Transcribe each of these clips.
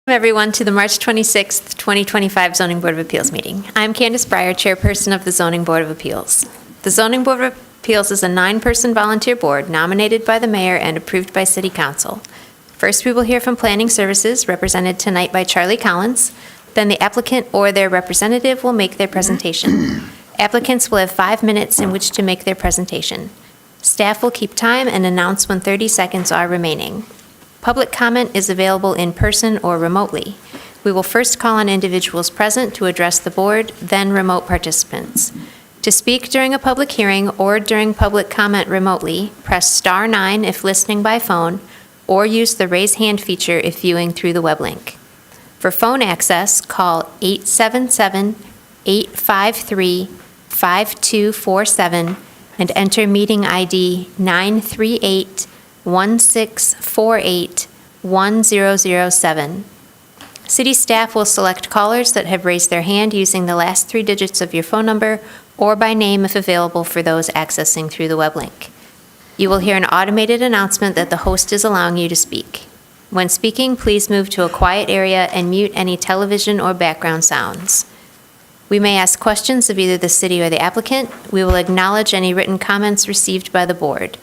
Everyone to the March 26th, 2025 Zoning Board of Appeals meeting. I'm Candace Breyer, Chairperson of the Zoning Board of Appeals. The Zoning Board of Appeals is a 9-person volunteer board nominated by the mayor and approved by City Council. First, we will hear from Planning Services, represented tonight by Charlie Collins. Then the applicant or their representative will make their presentation. Applicants will have 5 minutes in which to make their presentation. Staff will keep time and announce when 30 seconds are remaining. Public comment is available in person or remotely. We will first call on individuals present to address the board, then remote participants. To speak during a public hearing or during public comment remotely, press star 9 if listening by phone, or use the raise hand feature if viewing through the web link. For phone access, call 877-853-5247 and enter meeting ID 938-1648-1007. City staff will select callers that have raised their hand using the last 3 digits of your phone number or by name if available for those accessing through the web link. You will hear an automated announcement that the host is allowing you to speak. When speaking, please move to a quiet area and mute any television or background sounds. We may ask questions of either the city or the applicant. We will acknowledge any written comments received by the board.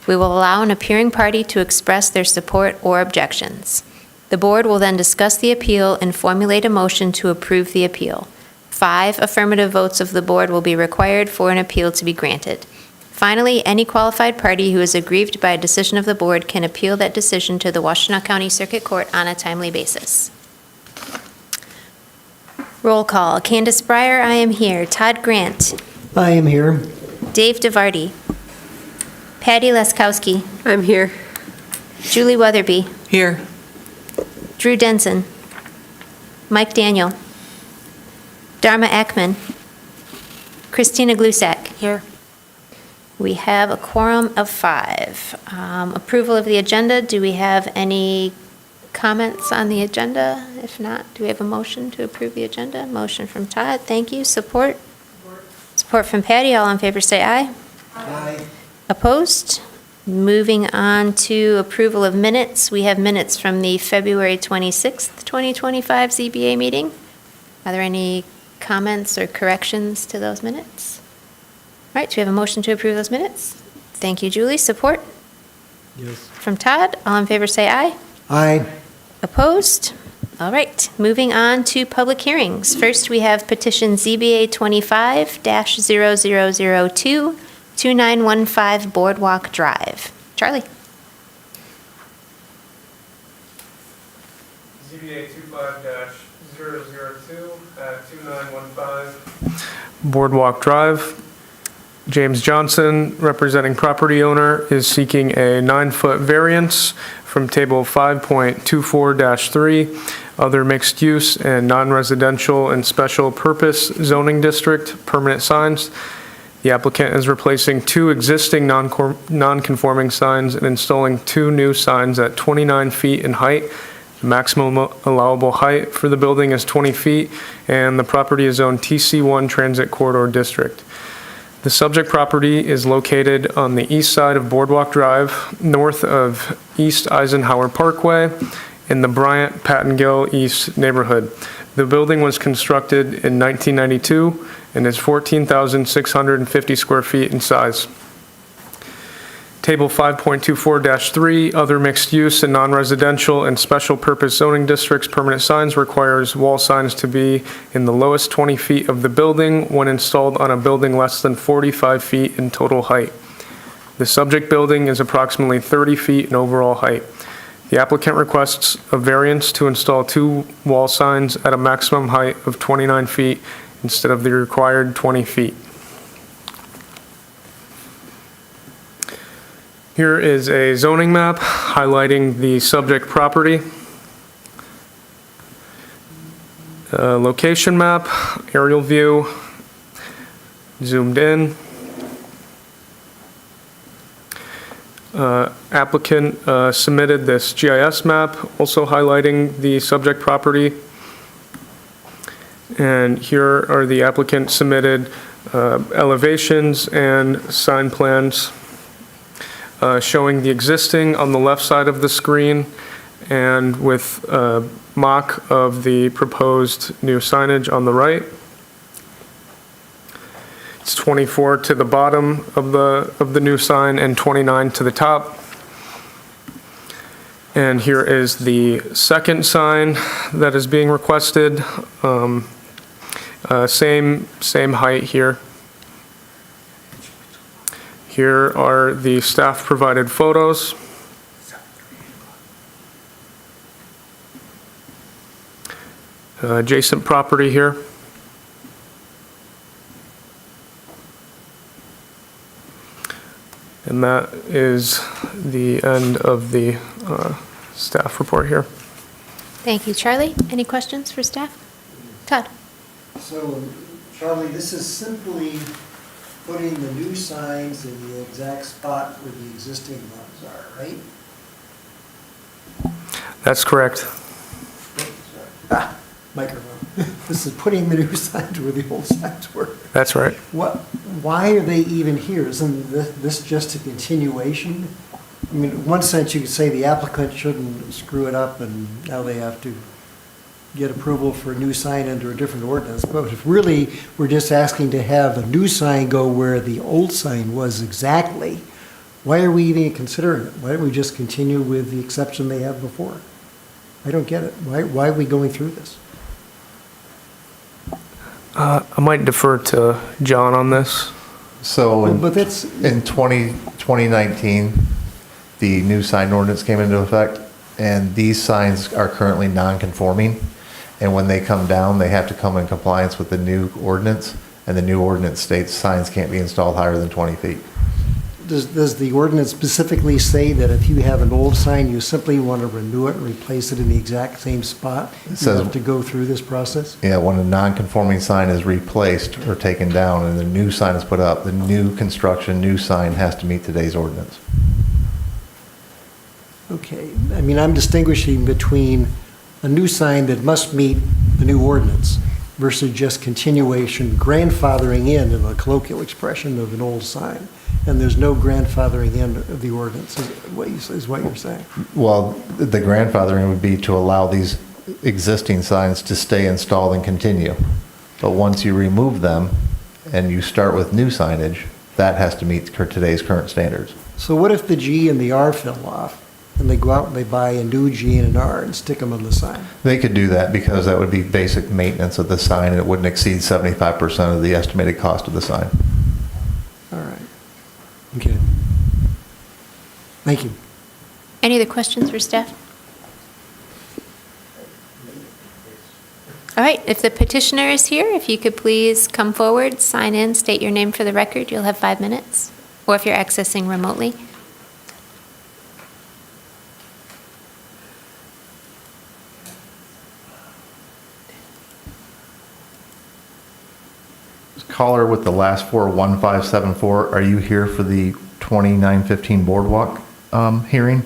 We will allow an appearing party to express their support or objections. The board will then discuss the appeal and formulate a motion to approve the appeal. 5 affirmative votes of the board will be required for an appeal to be granted. Finally, any qualified party who is aggrieved by a decision of the board can appeal that decision to the Washtenaw County Circuit Court on a timely basis. Roll call. Candace Breyer, I am here. Todd Grant. I am here. Dave DeVarty. Patty Laskowski. I'm here. Julie Weatherby. Here. Drew Denson. Mike Daniel. Dharma Ackman. Christina Glusak. Here. We have a quorum of 5. Approval of the agenda. Do we have any comments on the agenda? If not, do we have a motion to approve the agenda? Motion from Todd. Thank you. Support? Support from Patty. All in favor say aye. Aye. Opposed? Moving on to approval of minutes. We have minutes from the February 26th, 2025 ZBA meeting. Are there any comments or corrections to those minutes? All right, do we have a motion to approve those minutes? Thank you, Julie. Support? Yes. From Todd. All in favor say aye. Aye. Opposed? All right, moving on to public hearings. First, we have petition ZBA 25-0002, 2915 Boardwalk Drive. Charlie. ZBA 25-002 at 2915 Boardwalk Drive. James Johnson, representing property owner, is seeking a 9-foot variance from table 5.24-3, other mixed use and non-residential and special purpose zoning district permanent signs. The applicant is replacing 2 existing non-conforming signs and installing 2 new signs at 29 feet in height. The maximum allowable height for the building is 20 feet, and the property is zoned TC1 Transit Corridor District. The subject property is located on the east side of Boardwalk Drive, north of East Eisenhower Parkway, in the Bryant-Pattengill East neighborhood. The building was constructed in 1992 and is 14,650 square feet in size. Table 5.24-3, other mixed use and non-residential and special purpose zoning districts permanent signs requires wall signs to be in the lowest 20 feet of the building when installed on a building less than 45 feet in total height. The subject building is approximately 30 feet in overall height. The applicant requests a variance to install 2 wall signs at a maximum height of 29 feet instead of the required 20 feet. Here is a zoning map highlighting the subject property. Location map, aerial view, zoomed in. Applicant submitted this GIS map, also highlighting the subject property. And here are the applicant submitted elevations and sign plans showing the existing on the left side of the screen and with mock of the proposed new signage on the right. It's 24 to the bottom of the new sign and 29 to the top. And here is the second sign that is being requested. Same height here. Here are the staff-provided photos. Adjacent property here. And that is the end of the staff report here. Thank you. Charlie, any questions for staff? Todd? So, Charlie, this is simply putting the new signs in the exact spot where the existing ones are, right? That's correct. Microphone. This is putting the new signs where the old signs were. That's right. Why are they even here? Isn't this just a continuation? I mean, in one sense, you could say the applicant shouldn't screw it up and now they have to get approval for a new sign under a different ordinance. But if really we're just asking to have a new sign go where the old sign was exactly, why are we even considering it? Why don't we just continue with the exception they had before? I don't get it. Why are we going through this? I might defer to John on this. So But that's, in 2019, the new sign ordinance came into effect, and these signs are currently non-conforming. And when they come down, they have to come in compliance with the new ordinance, and the new ordinance states signs can't be installed higher than 20 feet. does the ordinance specifically say that if you have an old sign, you simply want to renew it and replace it in the exact same spot? You says- have to go through this process? Yeah, when a non-conforming sign is replaced or taken down and the new sign is put up, the new construction, new sign has to meet today's ordinance. Okay, I mean, I'm distinguishing between a new sign that must meet the new ordinance versus just continuation, grandfathering in a colloquial expression of an old sign. And there's no grandfathering in of the ordinance, is what you're saying. Well, the grandfathering would be to allow these existing signs to stay installed and continue. But once you remove them and you start with new signage, that has to meet today's current standards. So what if the G and the R fell off, and they go out and they buy a new G and an R and stick them on the sign? They could do that because that would be basic maintenance of the sign, and it wouldn't exceed 75% of the estimated cost of the sign. All right. Okay. Thank you. Any other questions for staff? All right, if the petitioner is here, if you could please come forward, sign in, state your name for the record, you'll have 5 minutes. Or if you're accessing remotely. Caller with the last four, 1574, are you here for the 2915 Boardwalk hearing?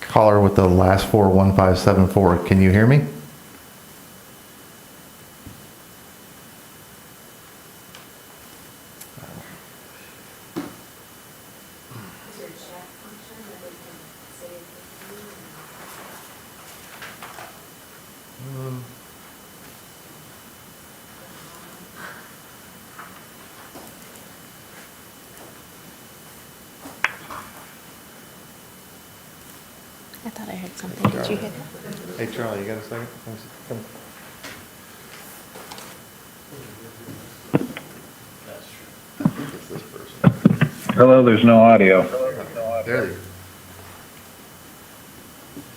Caller with the last four, 1574, can you hear me? I thought I heard something. Did you hear that? Hey, Charlie, you got a second? Come. I think it's this person. Hello, there's no audio. There they go.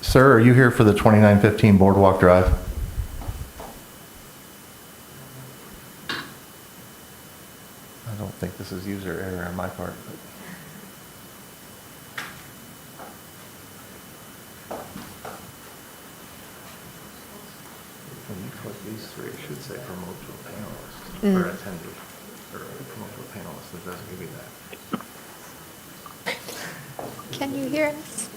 Sir, are you here for the 2915 Boardwalk Drive? I don't think this is user error on my part. But With these three, it should say promote to a panelist, Mm. or attendee, or promote to a panelist, it doesn't give you that. Can you hear us?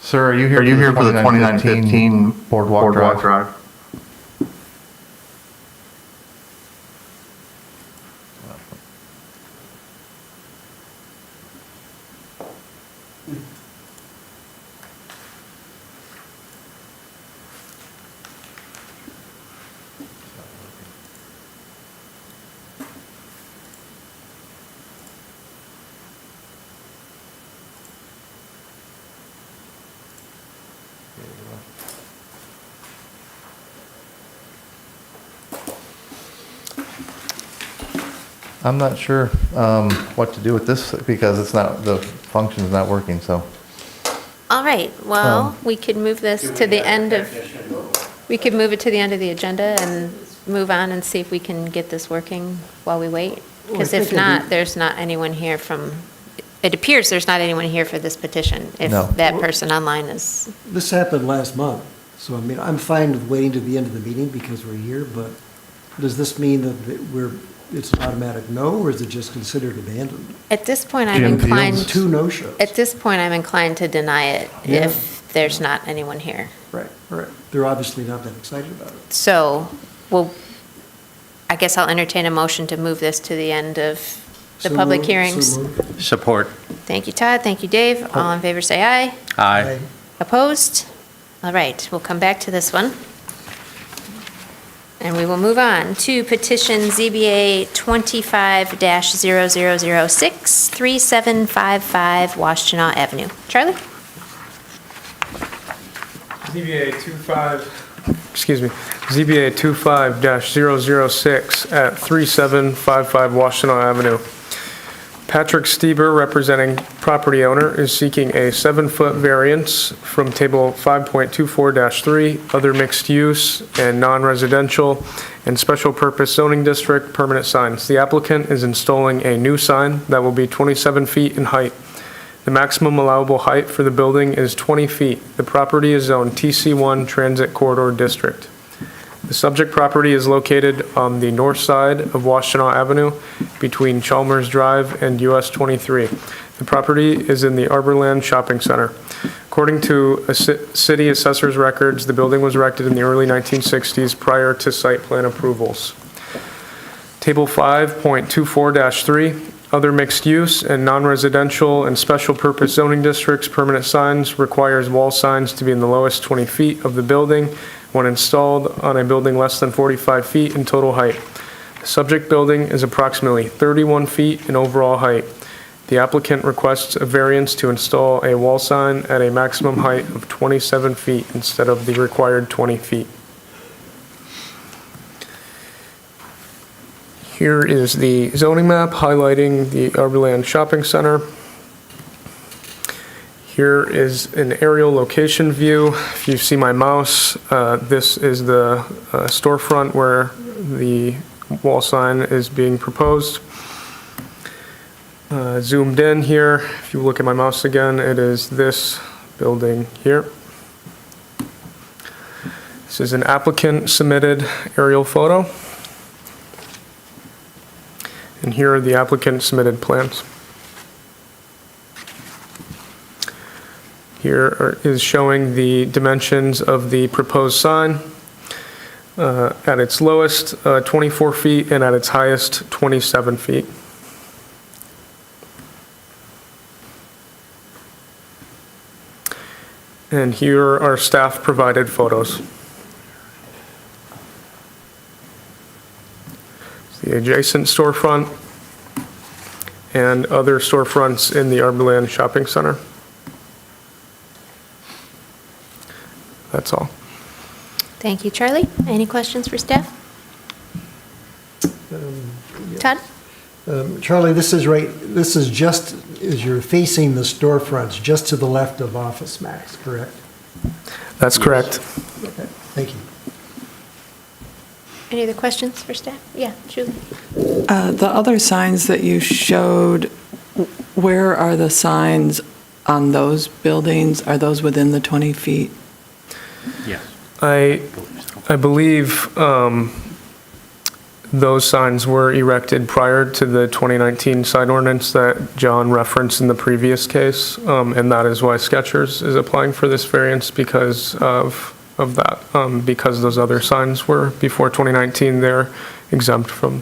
Sir, are you here for the 2915 Boardwalk Drive? I'm not sure what to do with this because it's not, the function's not working, so. All right, well, we could move this to the end of, we could move it to the end of the agenda and move on and see if we can get this working while we wait. Because Well, I if think it'd not, be- there's not anyone here from, it appears there's not anyone here for this petition. If No. that person online is, This happened last month, so I mean, I'm fine with waiting to the end of the meeting because we're here, but does this mean that it's an automatic no, or is it just considered abandoned? at this point, I'm Jim Fields. inclined, Two no-shows. at this point, I'm inclined to deny it Yeah. if there's not anyone here. Right, right. They're obviously not that excited about it. So, well, I guess I'll entertain a motion to move this to the end of the So public moved, hearings. so moved. Support. Thank you, Todd. Thank you, Dave. All in favor, say aye. Aye. Opposed? All right, we'll come back to this one. And we will move on to petition ZBA 25-0006, 3755 Washtenaw Avenue. Charlie? ZBA 25-006 at 3755 Washtenaw Avenue. Patrick Stieber, representing property owner, is seeking a 7-foot variance from table 5.24-3, other mixed use and non-residential and special purpose zoning district permanent signs. The applicant is installing a new sign that will be 27 feet in height. The maximum allowable height for the building is 20 feet. The property is zoned TC1 Transit Corridor District. The subject property is located on the north side of Washtenaw Avenue between Chalmers Drive and US 23. The property is in the Arborland Shopping Center. According to city assessor's records, the building was erected in the early 1960s prior to site plan approvals. Table 5.24-3, other mixed use and non-residential and special purpose zoning districts permanent signs requires wall signs to be in the lowest 20 feet of the building when installed on a building less than 45 feet in total height. The subject building is approximately 31 feet in overall height. The applicant requests a variance to install a wall sign at a maximum height of 27 feet instead of the required 20 feet. Here is the zoning map highlighting the Arborland Shopping Center. Here is an aerial location view. If you see my mouse, this is the storefront where the wall sign is being proposed. Zoomed in here, if you look at my mouse again, it is this building here. This is an applicant submitted aerial photo. And here are the applicant submitted plans. Here is showing the dimensions of the proposed sign. At its lowest, 24 feet, and at its highest, 27 feet. And here are staff-provided photos. The adjacent storefront and other storefronts in the Arborland Shopping Center. That's all. Thank you, Charlie. Any questions for staff? Todd? Charlie, this is just, as you're facing the storefronts, just to the left of Office Max, correct? That's correct. Okay, thank you. Any other questions for staff? Yeah, Julie? The other signs that you showed, where are the signs on those buildings? Are those within the 20 feet? Yes. I believe those signs were erected prior to the 2019 sign ordinance that John referenced in the previous case, and that is why Skechers is applying for this variance because of that. Because those other signs were before 2019, they're exempt from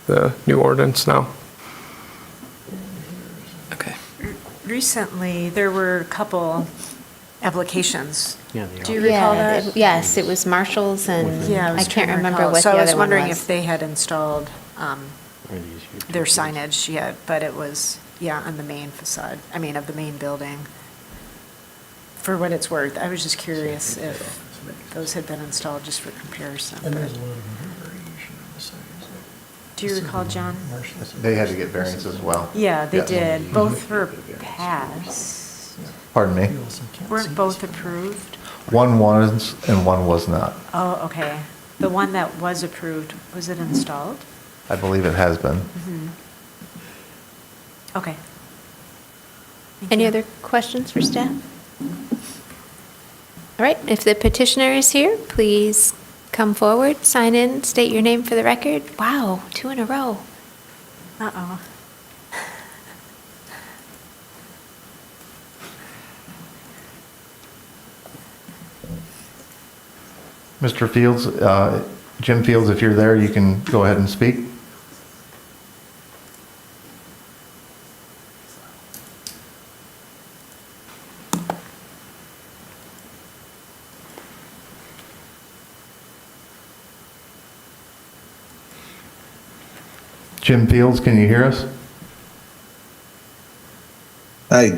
the new ordinance now. Okay. Recently, there were a couple applications. Yeah, they Do are. you recall that? Yes, it was Marshall's and Yeah, I was can't trying to remember recall. what the So I other was one wondering was. if they had installed Are these here? their signage yet, but it was, yeah, on the main facade, I mean, of the main building. For what it's worth, I was just curious if those had been installed just for comparison. And there's but- a lot of variation in the signs. Do you recall, John? They had to get variance as well. Yeah, they Yes. did. Both were passed. Pardon me? Weren't both approved? One was and one was not. Oh, okay. The one that was approved, was it installed? I believe it has been. Okay. Thank Any you. other questions for staff? All right, if the petitioner is here, please come forward, sign in, state your name for the record. Wow, 2 in a row. Uh-oh. Mr. Fields, Jim Fields, if you're there, you can go ahead and speak. Jim Fields, can you hear us? Hi,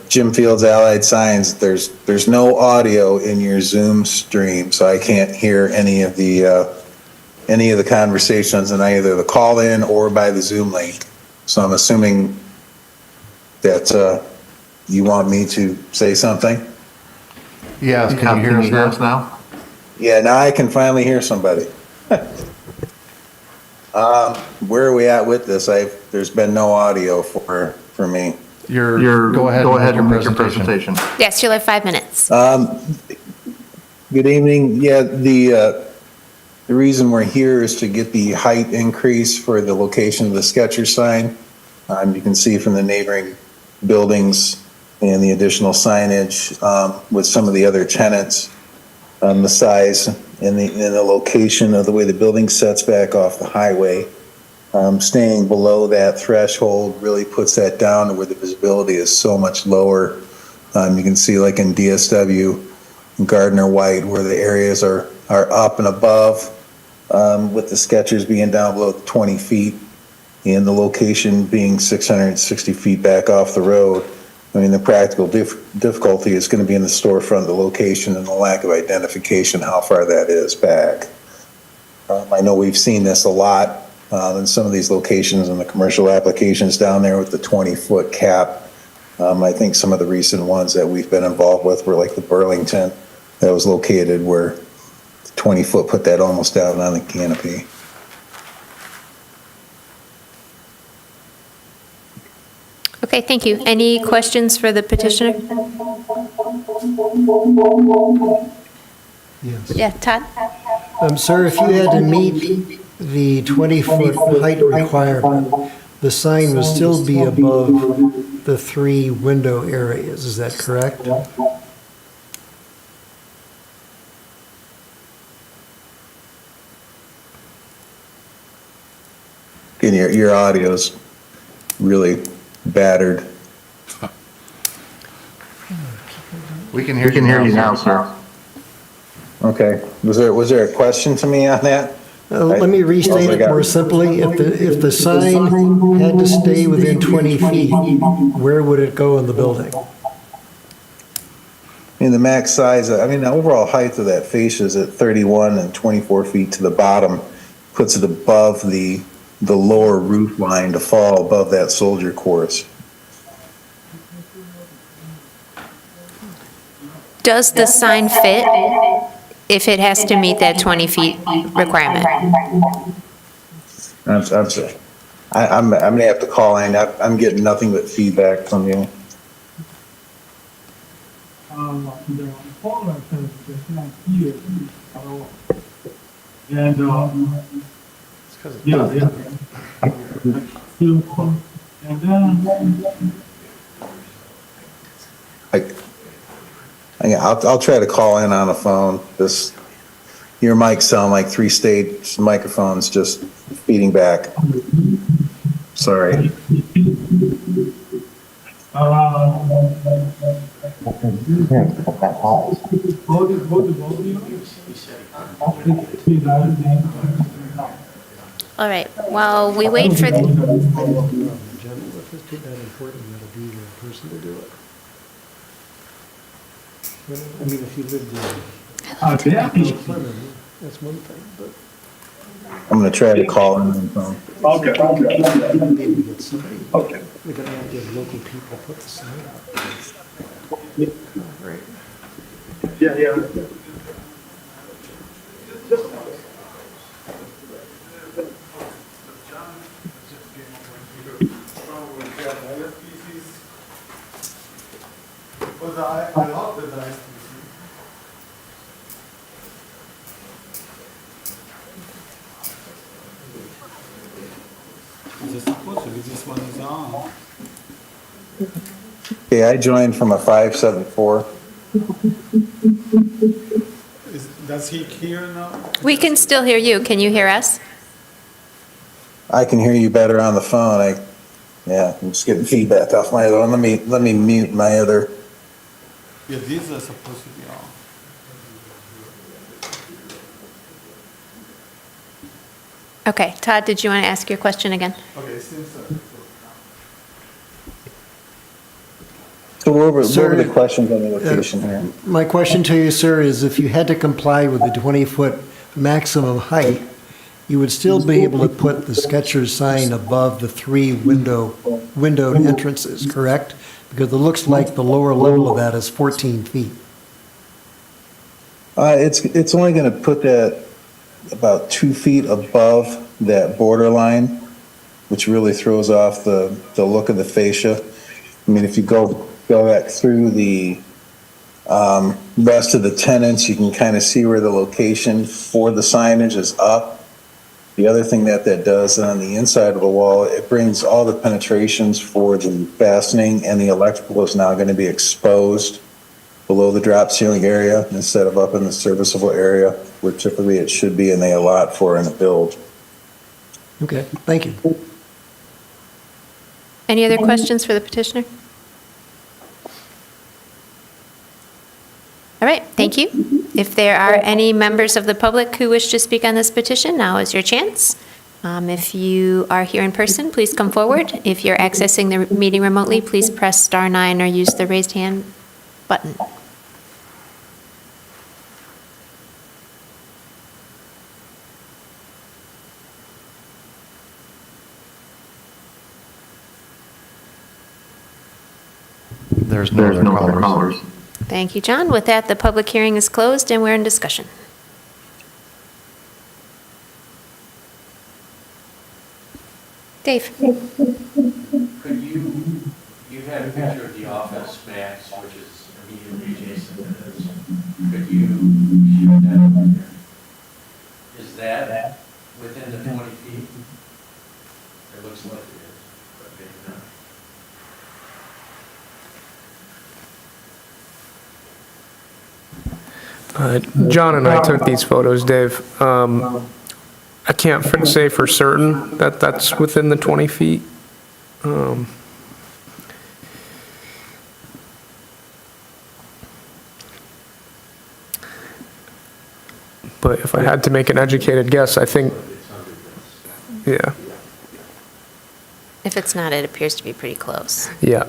Jim Fields, Allied Signs. There's no audio in your Zoom stream, so I can't hear any of the conversations in either the call-in or by the Zoom link. So I'm assuming that you want me to say something? Yes, can you hear us now? Yeah, now I can finally hear somebody. Where are we at with this? There's been no audio for me. Go ahead and make your presentation. Yes, you'll have 5 minutes. Good evening. Yeah, the reason we're here is to get the height increase for the location of the Skechers sign. You can see from the neighboring buildings and the additional signage with some of the other tenants, the size and the location of the way the building sets back off the highway. Staying below that threshold really puts that down to where the visibility is so much lower. You can see like in DSW, Gardner White, where the areas are up and above, with the Skechers being down below 20 feet and the location being 660 feet back off the road. I mean, the practical difficulty is going to be in the storefront, the location, and the lack of identification, how far that is back. I know we've seen this a lot in some of these locations and the commercial applications down there with the 20-foot cap. I think some of the recent ones that we've been involved with were like the Burlington that was located where 20-foot put that almost down on the canopy. Okay, thank you. Any questions for the petitioner? Yes. Yeah, Todd? Sir, if you had to meet the 20-foot height requirement, the sign would still be above the 3 window areas, is that correct? And your audio's really battered. We can hear you now, sir. Okay. Was there a question to me on that? Let me restate it more simply. If the sign had to stay within 20 feet, where would it go in the building? I mean, the max size, I mean, the overall height of that fascia is at 31 and 24 feet to the bottom, puts it above the the lower roof line to fall above that soldier course. Does the sign fit if it has to meet that 20 feet requirement? I'm sorry. I'm gonna have to call in. I'm getting nothing but feedback from you. The former is not here at all. And, yeah, yeah. And then, I'll try to call in on the phone. Your mics sound like three-stage microphones just feeding back. Sorry. All right, while we wait for, If it's that important, you gotta be there in person to do it. I mean, if you lived in Clinton, that's one thing, but I'm gonna try to call in on the phone. maybe get somebody. Okay. We're gonna have to have local people put the sign up. Right. Yeah, yeah. I love the nice Is it supposed to be this one is on? Okay, I joined from a 574. Does he hear now? we can still hear you. Can you hear us? I can hear you better on the phone. I'm just getting feedback off my other one. Let me mute my other. Yeah, these are supposed to be on. Okay, Todd, did you want to ask your question again? Okay, it seems so. So what were Sir, the questions on the location here? My question to you, sir, is if you had to comply with the 20-foot maximum height, you would still be able to put the Skechers sign above the three windowed entrances, correct? Because it looks like the lower level of that is 14 feet. It's only going to put that about 2 feet above that border line, which really throws off the look of the fascia. I mean, if you go back through the rest of the tenants, you can kind of see where the location for the signage is up. The other thing that does on the inside of the wall, it brings all the penetrations for the fastening, and the electrical is now going to be exposed below the drop ceiling area instead of up in the serviceable area where typically it should be and they allot for in a build. Okay, thank you. Any other questions for the petitioner? All right, thank you. If there are any members of the public who wish to speak on this petition, now is your chance. If you are here in person, please come forward. If you're accessing the meeting remotely, please press *9 or use the raised hand button. There's no other callers. Thank you, John. With that, the public hearing is closed and we're in discussion. Dave? Could you had a picture of the office, Max, which is immediately adjacent to this. Could you shoot that up there? Is that within the 20 feet? It looks like it is, but maybe not. John and I took these photos, Dave. I can't say for certain that that's within the 20 feet. But if I had to make an educated guess, I think, yeah, If it's not, it appears to be pretty close. yeah.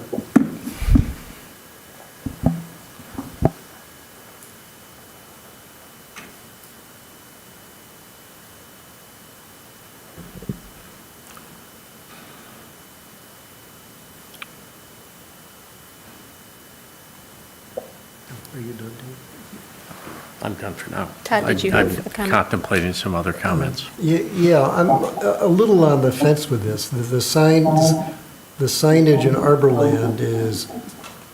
I'm done for now. Todd, did you have a I'm comment? contemplating some other comments. Yeah, I'm a little on the fence with this. The signage in Arborland is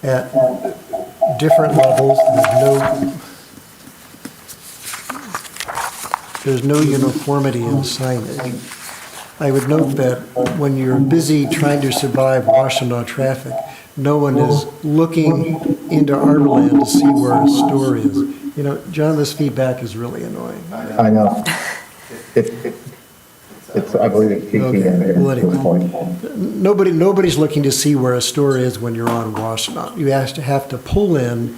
at different levels. There's no uniformity in signage. I would note that when you're busy trying to survive Washtenaw traffic, no one is looking into Arborland to see where a store is. You know, John, this feedback is really annoying. I know. It's, I believe it's peaking Okay, in there well, at this anyway. point. Nobody's looking to see where a store is when you're on Washtenaw. You have to pull in,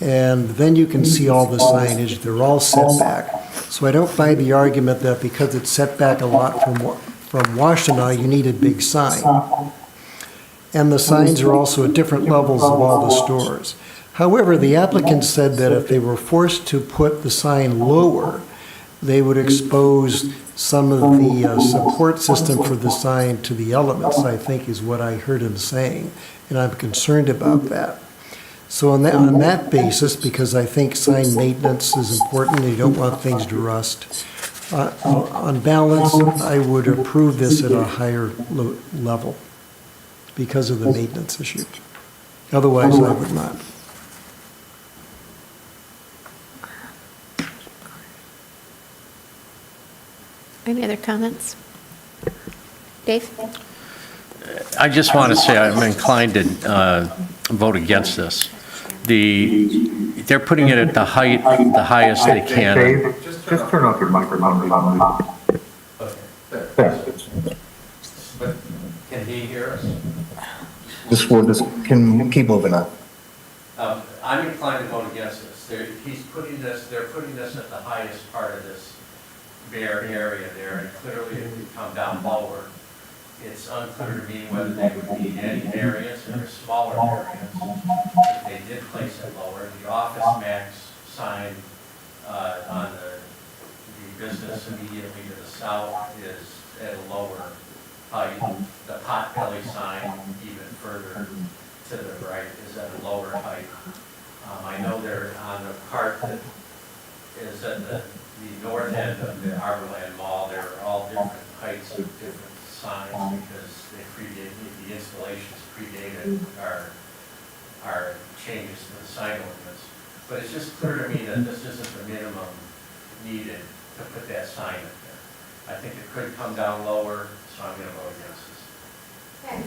and then you can see all the signage. They're all set back. So I don't buy the argument that because it's set back a lot from Washtenaw, you need a big sign. And the signs are also at different levels of all the stores. However, the applicant said that if they were forced to put the sign lower, they would expose some of the support system for the sign to the elements, I think is what I heard him saying, and I'm concerned about that. So on that basis, because I think sign maintenance is important, and you don't want things to rust, on balance, I would approve this at a higher level because of the maintenance issue. Otherwise, I would not. Any other comments? Dave? I just want to say I'm inclined to vote against this. They're putting it at the highest they can. Dave, just turn off your microphone. There. But can he hear us? We'll just can keep moving on. I'm inclined to vote against this. They're putting this at the highest part of this bare area there, and clearly it could come down lower. It's unclear to me whether they would need any variance or smaller variance. If they did place it lower, the Office Max sign on the business immediately to the south is at a lower height. The Potbelly sign, even further to the right, is at a lower height. I know they're on the part that is at the north end of the Arborland Mall. There are all different heights of different signs because they predate, the installations predated our changes to the sign ordinance. But it's just clear to me that this isn't the minimum needed to put that sign up there. I think it could come down lower, so I'm going to vote against this. Okay, I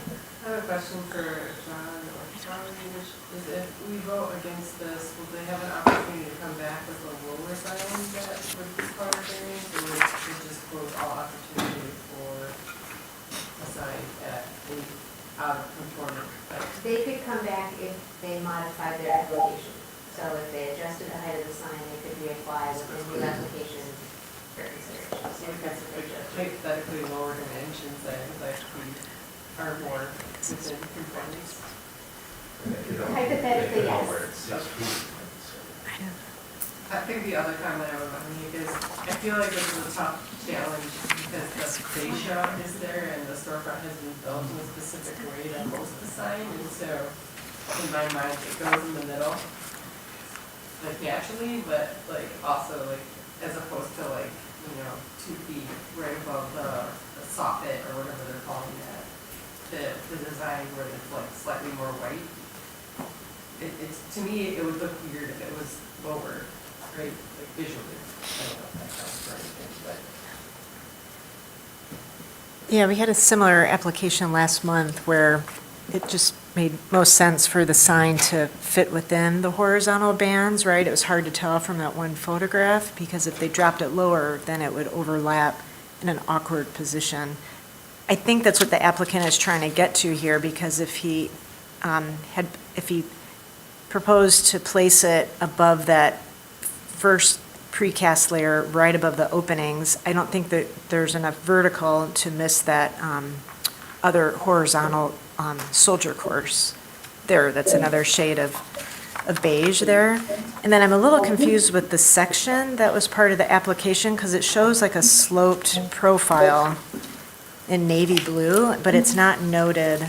have a question for John or Charlie, which is if we vote against this, will they have an opportunity to come back with a lower sign that would require variance, or would it just close all opportunity for a sign at the out of conforming height? They could come back if they modify their application. So if they adjusted the height of the sign, they could reapply with a new application for consideration. So if that's what they just do. Hypothetically lower dimensions that would actually are more within conformity. Hypothetically, yes. I think the other comment I would make is, I feel like this is a tough challenge because the fascia is there and the storefront has been built in a specific way to host the sign, and so in my mind, it goes in the middle, like naturally, but like also like, as opposed to like, 2 feet right above the soffit or whatever they're calling that, the design where it's like slightly more white. It's, to me, it would look weird if it was lower, right, like visually. I don't know if that counts for anything, but. Yeah, we had a similar application last month where it just made most sense for the sign to fit within the horizontal bands, right? It was hard to tell from that one photograph because if they dropped it lower, then it would overlap in an awkward position. I think that's what the applicant is trying to get to here, because if he proposed to place it above that first precast layer, right above the openings, I don't think that there's enough vertical to miss that other horizontal soldier course there. That's another shade of beige there. And then I'm a little confused with the section that was part of the application, because it shows like a sloped profile in navy blue, but it's not noted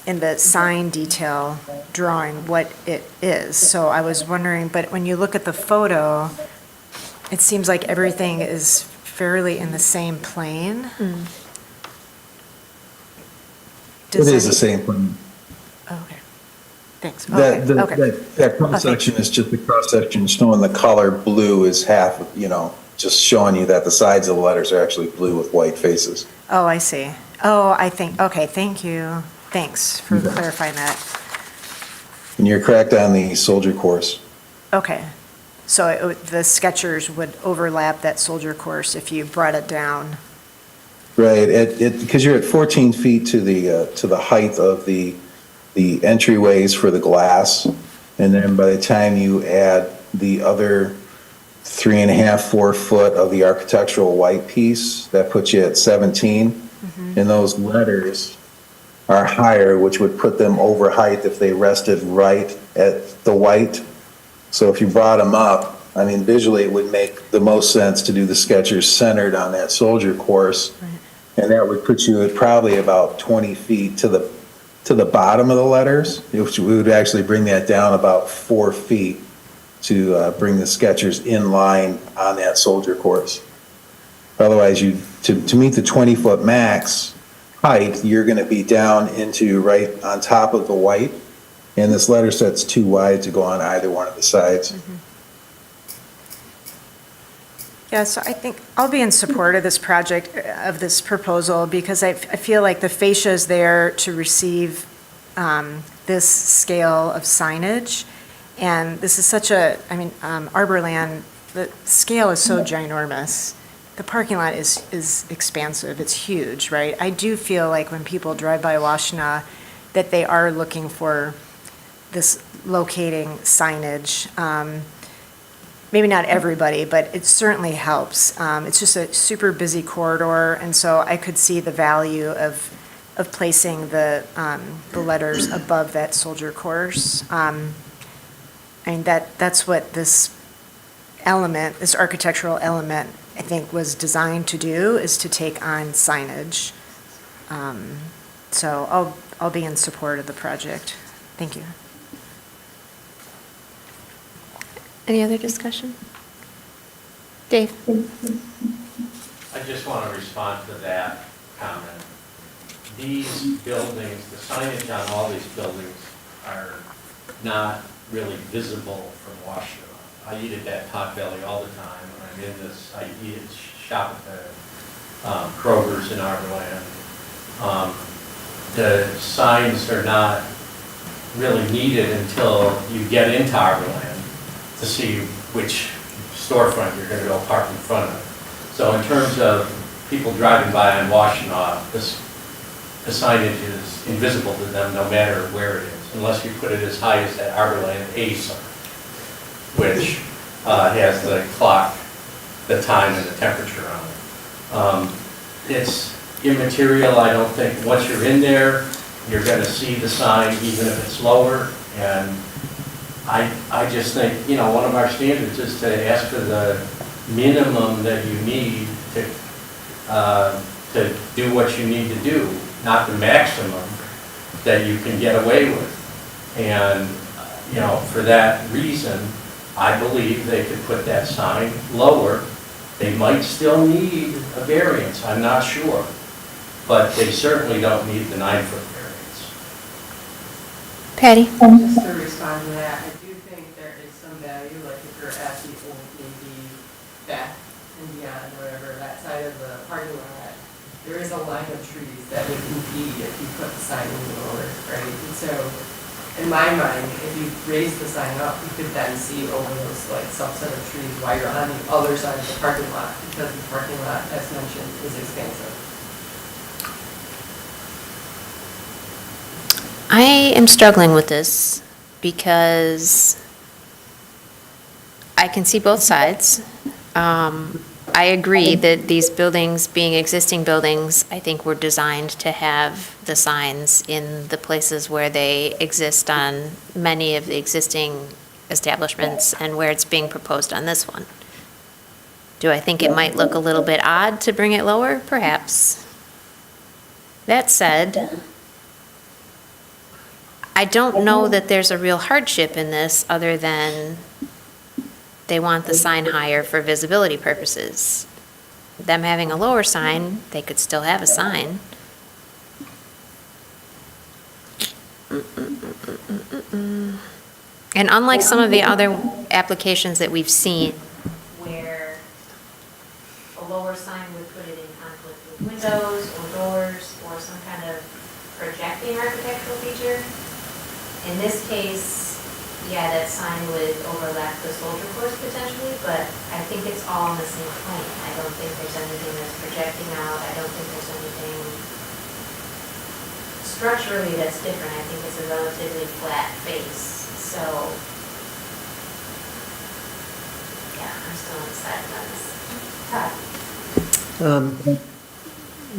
in the sign detail drawing what it is. So I was wondering, but when you look at the photo, it seems like everything is fairly in the same plane. It Does is the any- same plan. Oh, okay, thanks. That, Okay, okay. that cross-section is just the cross-section showing the color blue is half, just showing you that the sides of the letters are actually blue with white faces. Oh, I see. Oh, I think, okay, thank you. Thanks for You bet. clarifying that. And you're correct on the soldier course. Okay. So the Skechers would overlap that soldier course if you brought it down. Right, because you're at 14 feet to the height of the entryways for the glass, and then by the time you add the other 3.5, 4 foot of the architectural white piece, that puts you at 17. And those letters are higher, which would put them over height if they rested right at the white. So if you brought them up, I mean, visually, it would make the most sense to do the Skechers centered on that soldier course. And that would put you at probably about 20 feet to the bottom of the letters, which we would actually bring that down about 4 feet to bring the Skechers in line on that soldier course. Otherwise, to meet the 20-foot max height, you're going to be down into right on top of the white, and this letter set's too wide to go on either one of the sides. Yeah, so I think I'll be in support of this project, of this proposal, because I feel like the fascia is there to receive this scale of signage. And this is such Arbor Land, the scale is so ginormous. The parking lot is expansive, it's huge, right? I do feel like when people drive by Washtenaw, that they are looking for this locating signage. Maybe not everybody, but it certainly helps. It's just a super busy corridor, and so I could see the value of placing the letters above that soldier course. That's what this element, this architectural element, I think was designed to do, is to take on signage. So I'll be in support of the project. Thank you. Any other discussion? Dave? I just want to respond to that comment. These buildings, the signage on all these buildings are not really visible from Washtenaw. I eat at that Potbelly all the time. When I'm in this, I eat at shop at the Kroger's in Arborland. The signs are not really needed until you get into Arborland to see which storefront you're going to go park in front of. So in terms of people driving by on Washtenaw, the signage is invisible to them no matter where it is, unless you put it as high as that Arborland A sign, which has the clock, the time, and the temperature on it. It's immaterial. I don't think once you're in there, you're going to see the sign even if it's lower. And I just think, one of our standards is to ask for the minimum that you need to do what you need to do, not the maximum that you can get away with. And, for that reason, I believe they could put that sign lower. They might still need a variance, I'm not sure. But they certainly don't need the 9-foot variance. Patty? Just to respond to that, I do think there is some value, like if you're at the old Navy back and beyond, whatever, that side of the parking lot, there is a line of trees that would impede if you put the sign in lower, right? And so, in my mind, if you raise the sign up, you could then see over those subset of trees while you're on the other side of the parking lot, because the parking lot, as mentioned, is expansive. I am struggling with this because I can see both sides. I agree that these buildings, being existing buildings, I think were designed to have the signs in the places where they exist on many of the existing establishments and where it's being proposed on this one. Do I think it might look a little bit odd to bring it lower? Perhaps. That said, I don't know that there's a real hardship in this, other than they want the sign higher for visibility purposes. Them having a lower sign, they could still have a sign. And unlike some of the other applications that we've seen, where a lower sign would put it in conflict with windows or doors or some kind of projecting architectural feature, in this case, yeah, that sign would overlap the soldier course potentially, but I think it's all in the same plane. I don't think there's anything that's projecting out. I don't think there's anything structurally that's different. I think it's a relatively flat face. So, yeah, I'm still undecided on this. Todd?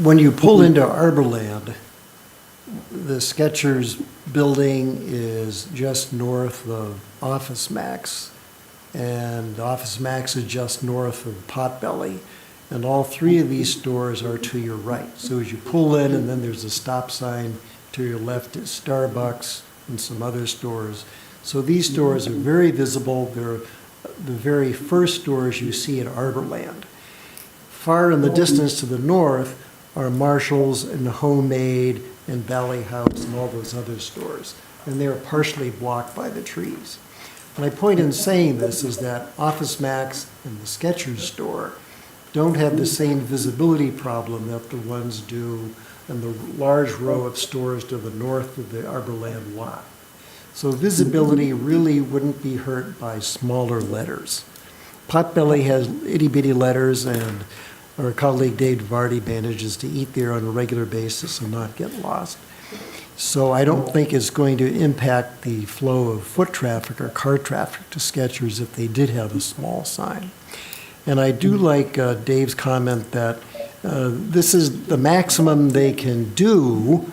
When you pull into Arborland, the Skechers building is just north of Office Max, and Office Max is just north of Potbelly, and all three of these stores are to your right. So as you pull in, and then there's a stop sign to your left is Starbucks and some other stores. So these stores are very visible. They're the very first stores you see at Arborland. Far in the distance to the north are Marshall's and Homemade and Valley House and all those other stores, and they're partially blocked by the trees. My point in saying this is that Office Max and the Skechers store don't have the same visibility problem that the ones do in the large row of stores to the north of the Arborland lot. So visibility really wouldn't be hurt by smaller letters. Potbelly has itty-bitty letters, and our colleague Dave Vardy manages to eat there on a regular basis and not get lost. So I don't think it's going to impact the flow of foot traffic or car traffic to Skechers if they did have a small sign. And I do like Dave's comment that this is the maximum they can do,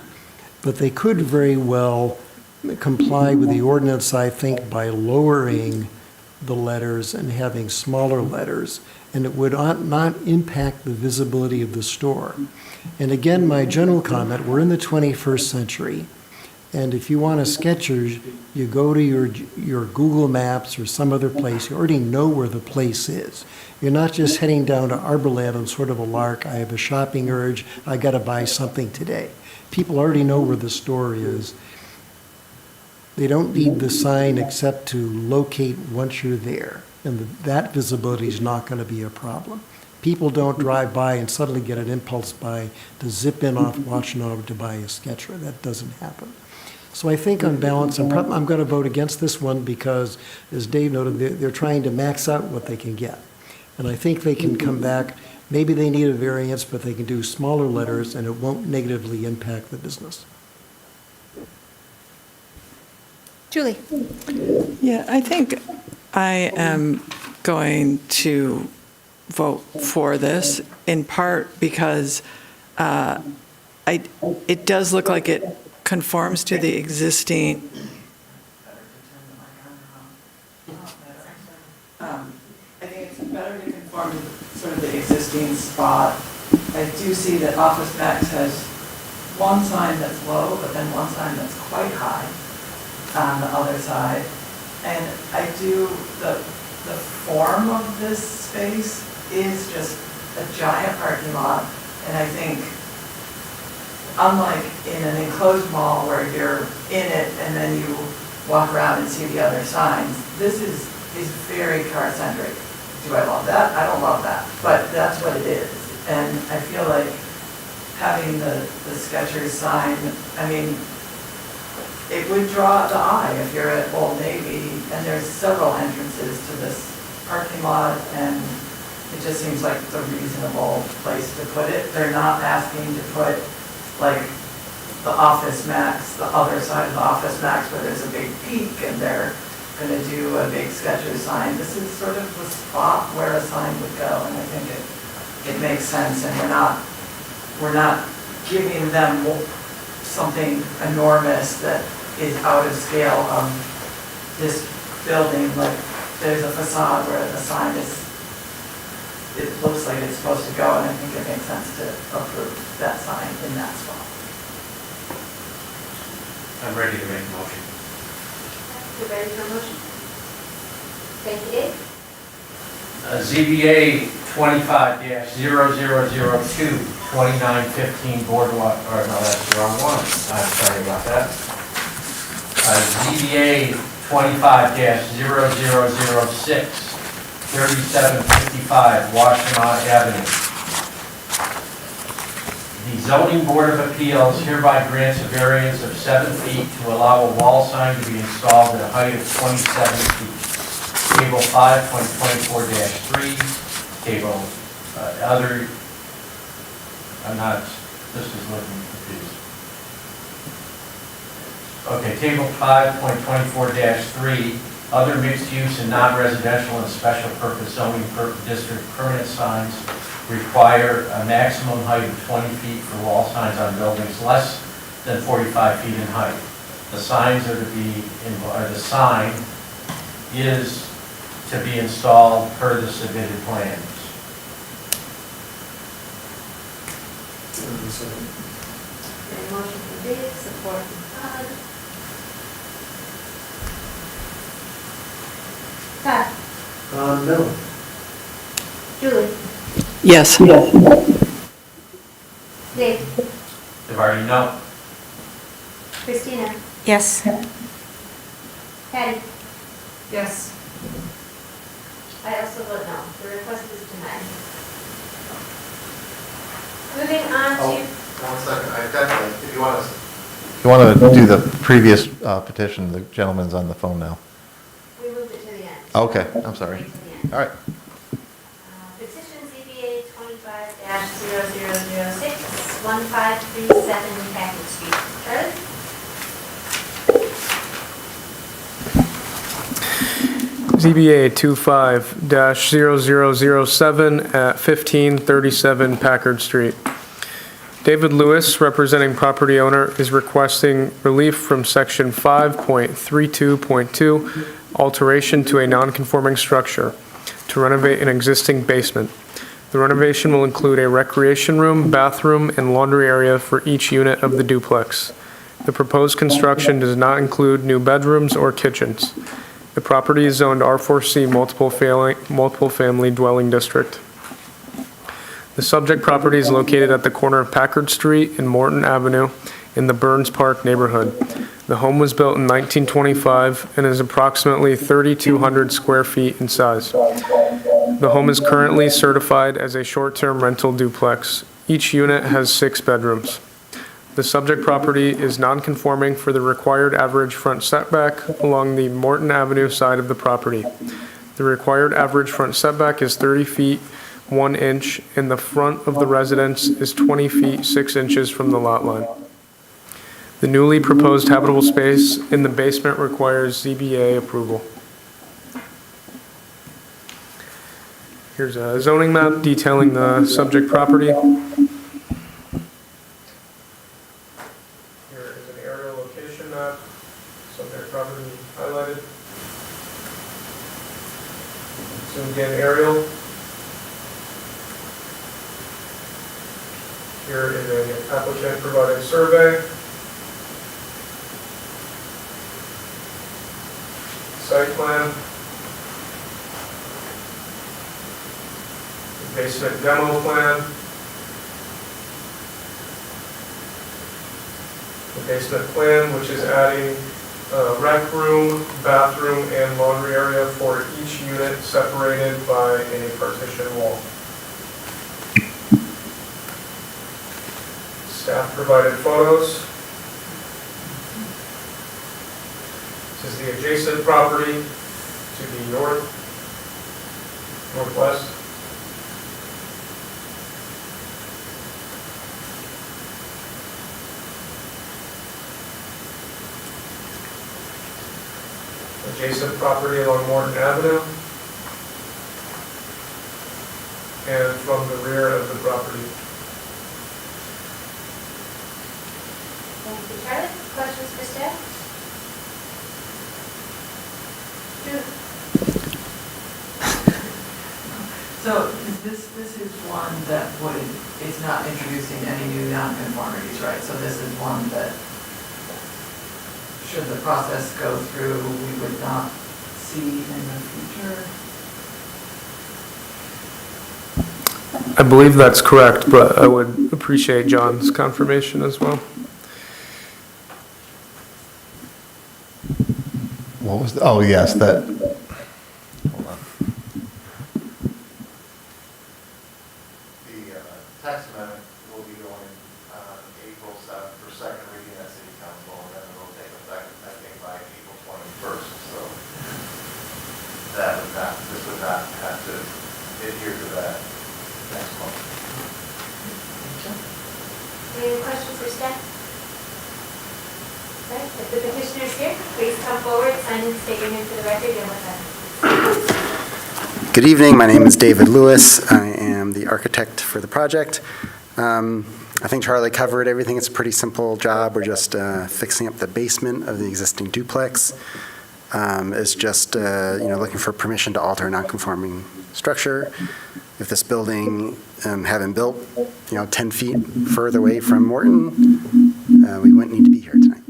but they could very well comply with the ordinance, I think, by lowering the letters and having smaller letters, and it would not impact the visibility of the store. And again, my general comment, we're in the 21st century, and if you want a Skechers, you go to your Google Maps or some other place. You already know where the place is. You're not just heading down to Arborland on sort of a lark, I have a shopping urge, I got to buy something today. People already know where the store is. They don't need the sign except to locate once you're there, and that visibility is not going to be a problem. People don't drive by and suddenly get an impulse buy to zip in off Washtenaw to buy a Skechers. That doesn't happen. So I think on balance, I'm going to vote against this one because, as Dave noted, they're trying to max out what they can get. And I think they can come back, maybe they need a variance, but they can do smaller letters and it won't negatively impact the business. Julie? Yeah, I think I am going to vote for this, in part because it does look like it conforms to the existing. I think it's better to conform to sort of the existing spot. I do see that Office Max has one sign that's low, but then one sign that's quite high on the other side. And I do, the form of this space is just a giant parking lot. And I think, unlike in an enclosed mall where you're in it and then you walk around and see the other signs, this is very car-centric. Do I love that? I don't love that, but that's what it is. And I feel like having the Skechers sign, I mean, it would draw the eye if you're at Old Navy, and there's several entrances to this parking lot, and it just seems like the reasonable place to put it. They're not asking to put, like, the Office Max, the other side of the Office Max where there's a big peak, and they're going to do a big Skechers sign. This is sort of the spot where a sign would go, and I think it makes sense, and we're not giving them something enormous that is out of scale of this building. Like, there's a facade where the sign it looks like it's supposed to go, and I think it makes sense to approve that sign in that spot. I'm ready to make a motion. You ready for a motion? Thank you, Dave. ZBA 25-0002, 2915 Boardwalk, or no, that's the wrong one. I'm sorry about that. ZBA 25-0006, 3755 Washtenaw Avenue. The Zoning Board of Appeals hereby grants a variance of 7 feet to allow a wall sign to be installed at a height of 27 feet. Table 5.24-3, table other, I'm not, this is looking confused. Okay, table 5.24-3, other mixed use and non-residential and special purpose zoning district permanent signs require a maximum height of 20 feet for wall signs on buildings less than 45 feet in height. The signs are to be, or the sign is to be installed per the submitted plans. Motion from Dave, support from Todd. Todd? No. Julie? Yes. Dave? They've already know. Christina? Yes. Patty? Yes. I also vote no. The request is denied. Moving on to, 1 second, I definitely, if you want to do the previous petition, the gentleman's on the phone now. we moved it to the end. Okay, I'm sorry. Wait till the end. All right. Petition ZBA 25-0006, 1537 Packard Street. Charlie? ZBA 25-0007 at 1537 Packard Street. David Lewis, representing property owner, is requesting relief from Section 5.32.2, alteration to a non-conforming structure, to renovate an existing basement. The renovation will include a recreation room, bathroom, and laundry area for each unit of the duplex. The proposed construction does not include new bedrooms or kitchens. The property is zoned R4C multiple family dwelling district. The subject property is located at the corner of Packard Street and Morton Avenue in the Burns Park neighborhood. The home was built in 1925 and is approximately 3,200 square feet in size. The home is currently certified as a short-term rental duplex. Each unit has 6 bedrooms. The subject property is non-conforming for the required average front setback along the Morton Avenue side of the property. The required average front setback is 30 feet 1 inch, and the front of the residence is 20 feet 6 inches from the lot line. The newly proposed habitable space in the basement requires ZBA approval. Here's a zoning map detailing the subject property. Here is an aerial location map, subject property highlighted. Zoom in aerial. Here is an applicant provided survey. Site plan. Basement demo plan. The basement plan, which is adding a rec room, bathroom, and laundry area for each unit separated by a partition wall. Staff provided photos. This is the adjacent property to the northwest. Adjacent property along Morton Avenue. And from the rear of the property. Thank you, Charlie. Questions for staff? Julie? So this is one that is not introducing any new nonconformities, right? So this is one that should the process go through, we would not see in the future. I believe that's correct, but I would appreciate John's confirmation as well. What was, oh, yes, that, hold on. The text amendment will be going April 7th for second reading at City Council, and then it'll take effect, I think, by April 21st. So that would not, this would not have to adhere to that next month. Any questions for staff? Right, if the petitioner is here, please come forward, sign and state your name for the record and with that. Good evening, my name is David Lewis. I am the architect for the project. I think Charlie covered everything. It's a pretty simple job. We're just fixing up the basement of the existing duplex. It's just looking for permission to alter a non-conforming structure. If this building had been built 10 feet further away from Morton, we wouldn't need to be here tonight.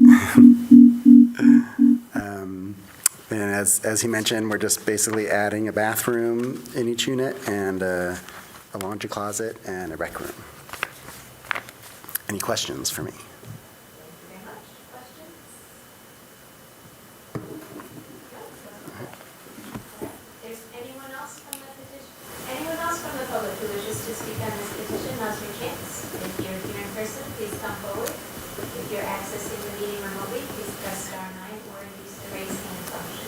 And as he mentioned, we're just basically adding a bathroom in each unit and a laundry closet and a rec room. Any questions for me? Thank you very much. Questions? Is anyone else from the petition? Anyone else from the public who wishes to speak on this petition, now's your chance. If you're here in person, please come forward. If you're accessing the meeting remotely, please press *9 or use the raise hand function.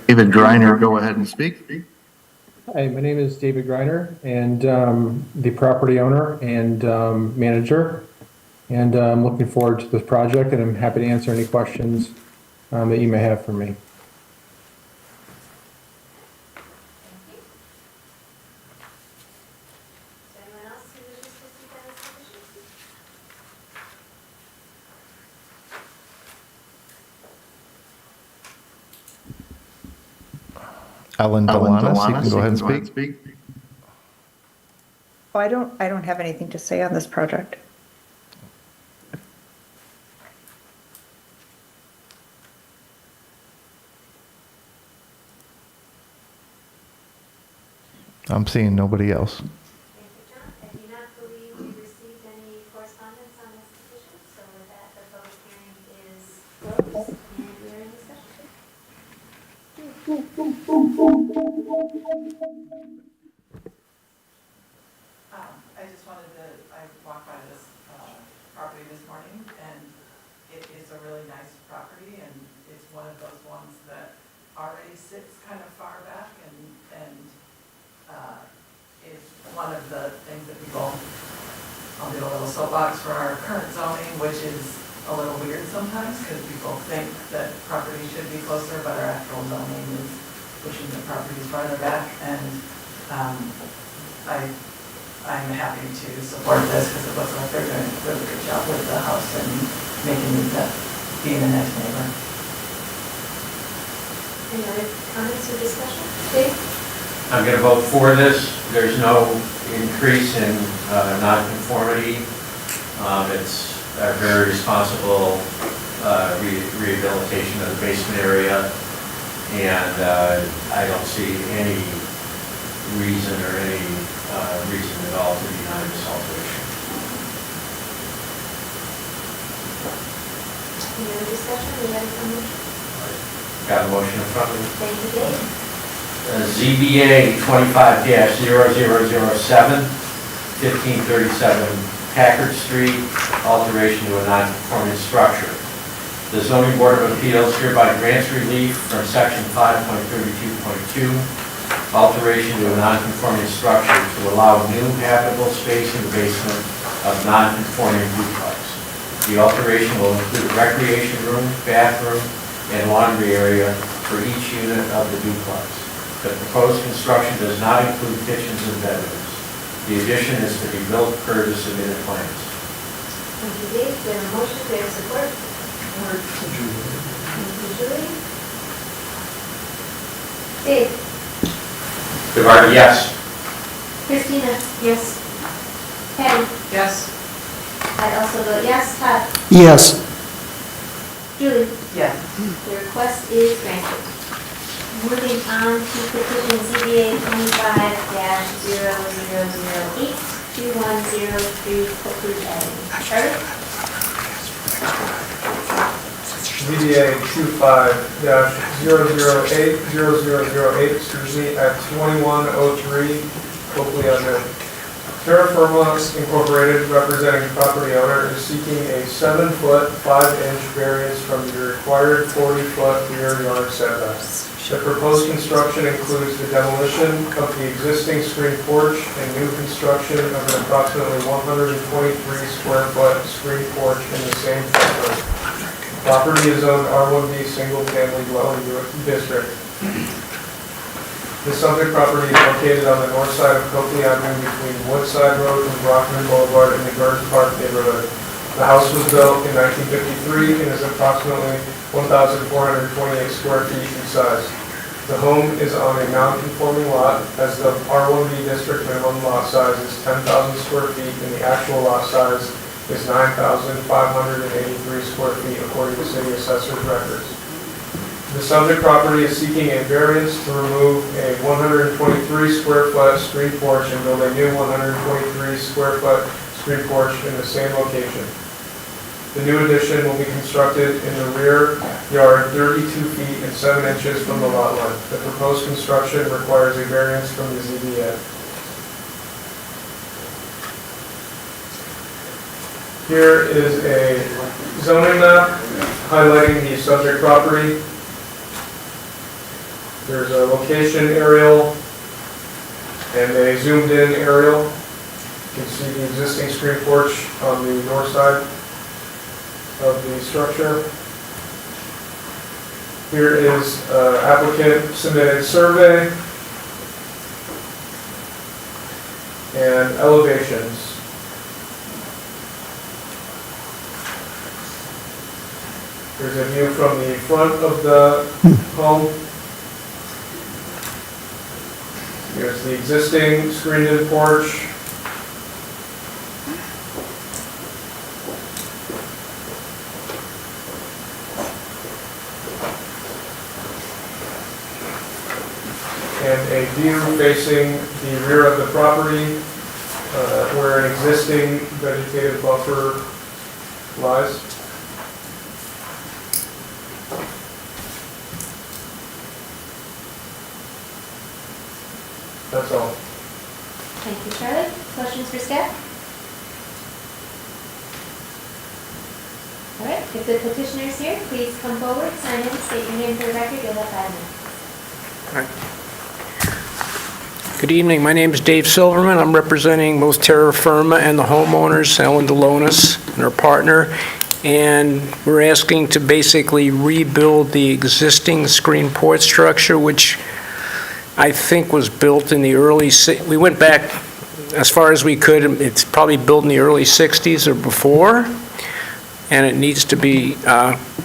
David Griner, go ahead and speak. Hi, my name is David Griner, and the property owner and manager. And I'm looking forward to this project, and I'm happy to answer any questions that you may have for me. Is there anyone else who wishes to speak on this petition? Ellen Delanis, you can go ahead and speak. Oh, I don't have anything to say on this project. I'm seeing nobody else. Thank you, John. I do not believe we received any correspondence on this petition, so with that, the public hearing is closed, and we are in discussion. I just wanted to, I walked by this property this morning, and it is a really nice property, and it's one of those ones that already sits kind of far back, and is one of the things that people, I'll do a little soapbox for our current zoning, which is a little weird sometimes, because people think that property should be closer, but our actual zoning is pushing the properties farther back, and I'm happy to support this because it looks like they're doing a really good job with the house and making it being a nice neighbor. Any other comments or discussion? Dave? I'm going to vote for this. There's no increase in nonconformity. It's a very responsible rehabilitation of the basement area, and I don't see any reason or any reason at all to deny this alteration. Any other discussion? We ready for motion? Got a motion in front of me. Thank you, Dave. ZBA 25-0007, 1537 Packard Street, alteration to a non-conforming structure. The Zoning Board of Appeals hereby grants relief from Section 5.32.2, alteration to a non-conforming structure to allow new habitable space in the basement of non-conforming duplex. The alteration will include a recreation room, bathroom, and laundry area for each unit of the duplex. The proposed construction does not include kitchens and bedrooms. The addition is to be built per the submitted plans. Thank you, Dave. Do we have a motion? Do we have support? Thank you, Julie. Dave? Guevara, yes. Christina? Yes. Patty? Yes. I also vote yes. Todd? Yes. Julie? Yes. The request is granted. Moving on to petition ZBA 25-0008-2103 Copeland Avenue. Charlie? ZBA 25-008-0008, excuse me, at 2103 Copley Avenue. Terra Firma Incorporated, representing property owner, is seeking a 7-foot, 5-inch variance from the required 40-foot rear yard setback. The proposed construction includes the demolition of the existing screen porch and new construction of an approximately 123 square foot screen porch in the same footprint. Property is owned R1B Single Family Dwelling District. The subject property is located on the north side of Copley Avenue between Woodside Road and Brockman Boulevard in the Gardens Park neighborhood. The house was built in 1953 and is approximately 1,428 square feet in size. The home is on a non-conforming lot, as the R1B district minimum lot size is 10,000 square feet and the actual lot size is 9,583 square feet according to city assessor's records. The subject property is seeking a variance to remove a 123 square foot screen porch and build a new 123 square foot screen porch in the same location. The new addition will be constructed in the rear yard 32 feet and 7 inches from the lot line. The proposed construction requires a variance from the ZBA. Here is a zoning map highlighting the subject property. There's a location aerial and a zoomed in aerial. You can see the existing screen porch on the north side of the structure. Here is applicant submitted survey and elevations. Here's a view from the front of the home. Here's the existing screened-in porch. And a view facing the rear of the property where an existing vegetative buffer lies. That's all. Thank you, Charlie. Questions for staff? All right, if the petitioner is here, please come forward, sign in, state your name for the record, you'll have 5 minutes. Good evening. My name is Dave Silverman. I'm representing both Terra Firma and the homeowners, Ellen Delonis and her partner. And we're asking to basically rebuild the existing screen porch structure, which I think was built in the early, we went back as far as we could. It's probably built in the early 60s or before, and it needs to be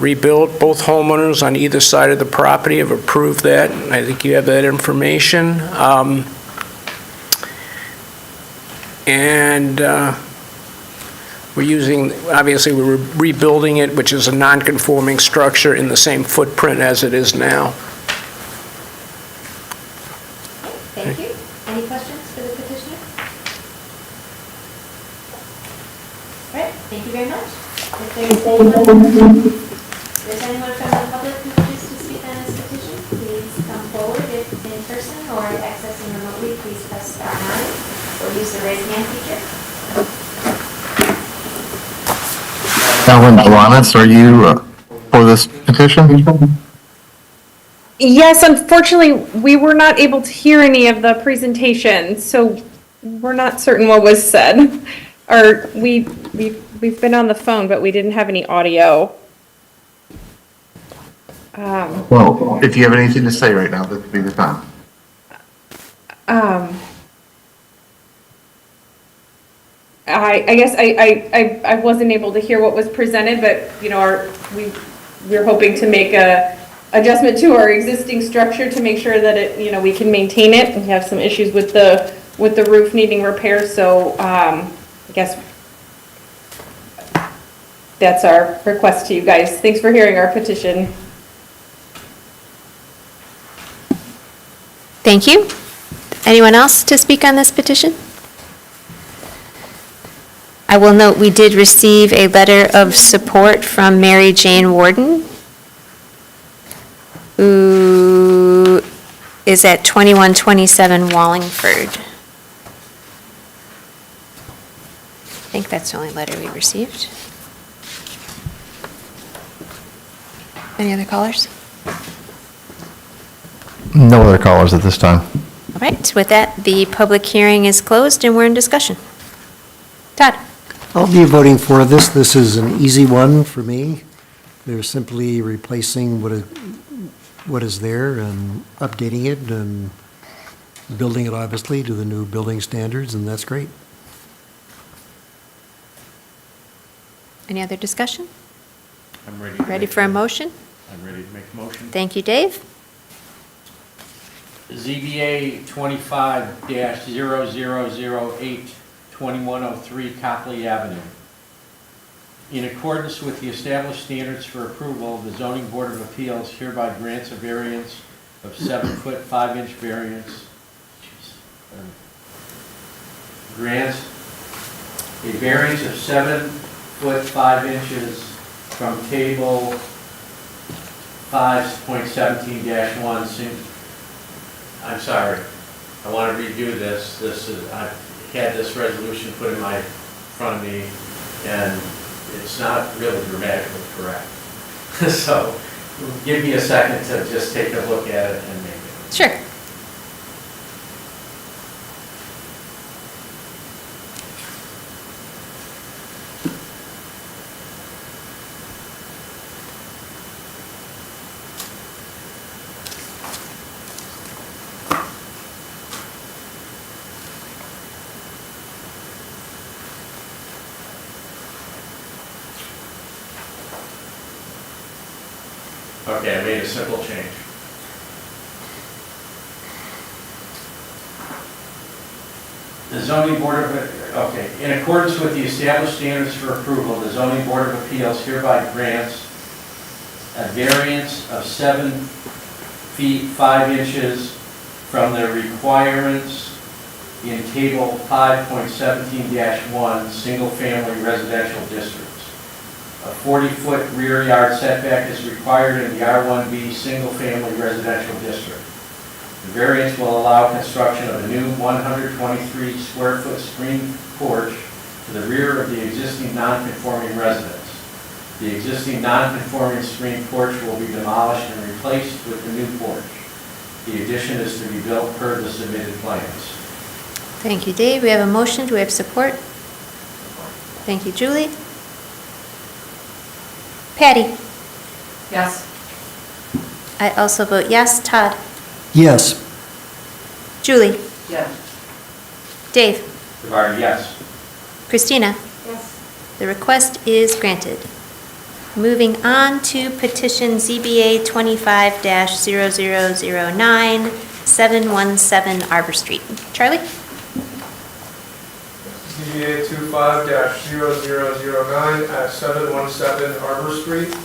rebuilt. Both homeowners on either side of the property have approved that. I think you have that information. We're using, obviously, we're rebuilding it, which is a non-conforming structure in the same footprint as it is now. Thank you. Any questions for the petitioner? All right, thank you very much. If there's anyone from the public who wishes to speak on this petition, please come forward if in person or accessing remotely, please press star 9 or use the raise hand feature. Ellen Delonis, are you for this petition? Yes, unfortunately, we were not able to hear any of the presentation, so we're not certain what was said. Or we've been on the phone, but we didn't have any audio. Well, if you have anything to say right now, this would be the time. I guess I wasn't able to hear what was presented, but you know, we're hoping to make a adjustment to our existing structure to make sure that it, you know, we can maintain it. We have some issues with the with the roof needing repair, so I guess that's our request to you guys. Thanks for hearing our petition. Thank you. Anyone else to speak on this petition? I will note we did receive a letter of support from Mary Jane Warden, who is at 2127 Wallingford. I think that's the only letter we received. Any other callers? No other callers at this time. All right, with that, the public hearing is closed and we're in discussion. Todd? I'll be voting for this. This is an easy one for me. They're simply replacing what is there and updating it and building it obviously to the new building standards, and that's great. Any other discussion? I'm ready. Ready for a motion? I'm ready to make a motion. Thank you, Dave. ZBA 25-0008, 2103 Copley Avenue. In accordance with the established standards for approval, the Zoning Board of Appeals hereby grants a variance of 7-foot 5-inch variance. Grants a variance of 7-foot 5 inches from table 5.17-1. I'm sorry, I want to redo this. I've had this resolution put in my front of me, and it's not really grammatically correct. So give me a second to just take a look at it and make it. Sure. Okay, I made a simple change. The zoning board of, in accordance with the established standards for approval, the zoning board of appeals hereby grants a variance of 7 feet 5 inches from the requirements in table 5.17-1, single-family residential districts. A 40-foot rear yard setback is required in the R1B single-family residential district. The variance will allow construction of a new 123-square-foot screened porch to the rear of the existing non-conforming residence. The existing non-conforming screened porch will be demolished and replaced with the new porch. The addition is to be built per the submitted plans. Thank you, Dave. We have a motion. Do we have support? Thank you, Julie. Patty? Yes. I also vote yes. Todd? Yes. Julie? Yes. Dave? Rivard, yes. Christina? Yes. The request is granted. Moving on to petition ZBA 25-0009, 717 Arbor Street. Charlie? ZBA 25-0009 at 717 Arbor Street.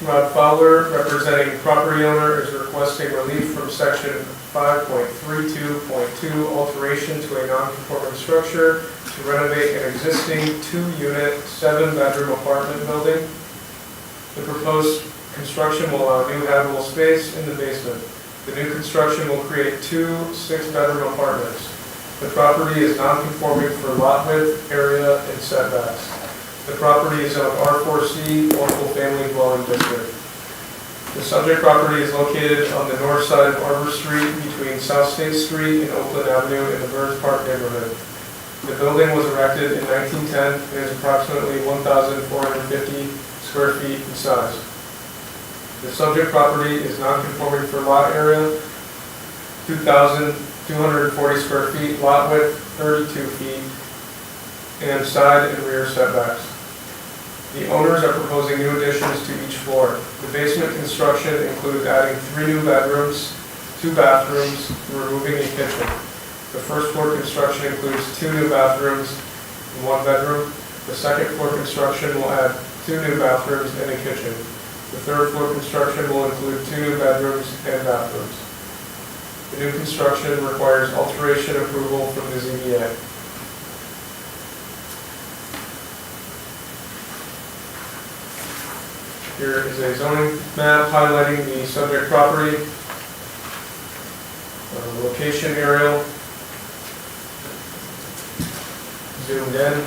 Rod Fowler, representing property owner, is requesting relief from section 5.32.2, alteration to a non-conforming structure to renovate an existing 2-unit, 7-bedroom apartment building. The proposed construction will allow new habitable space in the basement. The new construction will create 2 6-bedroom apartments. The property is non-conforming for lot width, area, and setbacks. The property is zoned R4C, multiple family dwelling district. The subject property is located on the north side of Arbor Street between South State Street and Oakland Avenue in the Burns Park neighborhood. The building was erected in 1910 and is approximately 1,450 square feet in size. The subject property is non-conforming for lot area, 2,240 square feet, lot width 32 feet, and side and rear setbacks. The owners are proposing new additions to each floor. The basement construction includes adding 3 new bedrooms, 2 bathrooms, and removing a kitchen. The first floor construction includes 2 new bathrooms and 1 bedroom. The second floor construction will add 2 new bathrooms and a kitchen. The third floor construction will include 2 new bedrooms and bathrooms. The new construction requires alteration approval from the ZBA. Here is a zoning map highlighting the subject property, location aerial, zoomed in.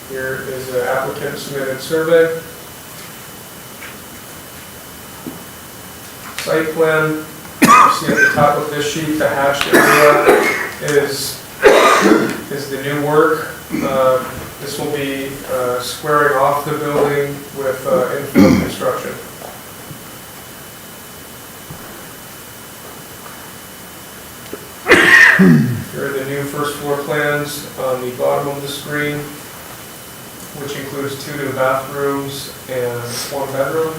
Here is the applicant submitted survey. Site plan, you see at the top of this sheet, the hatched area is the new work. This will be squaring off the building with infill construction. Here are the new first floor plans on the bottom of the screen, which includes 2 new bathrooms and 1 bedroom.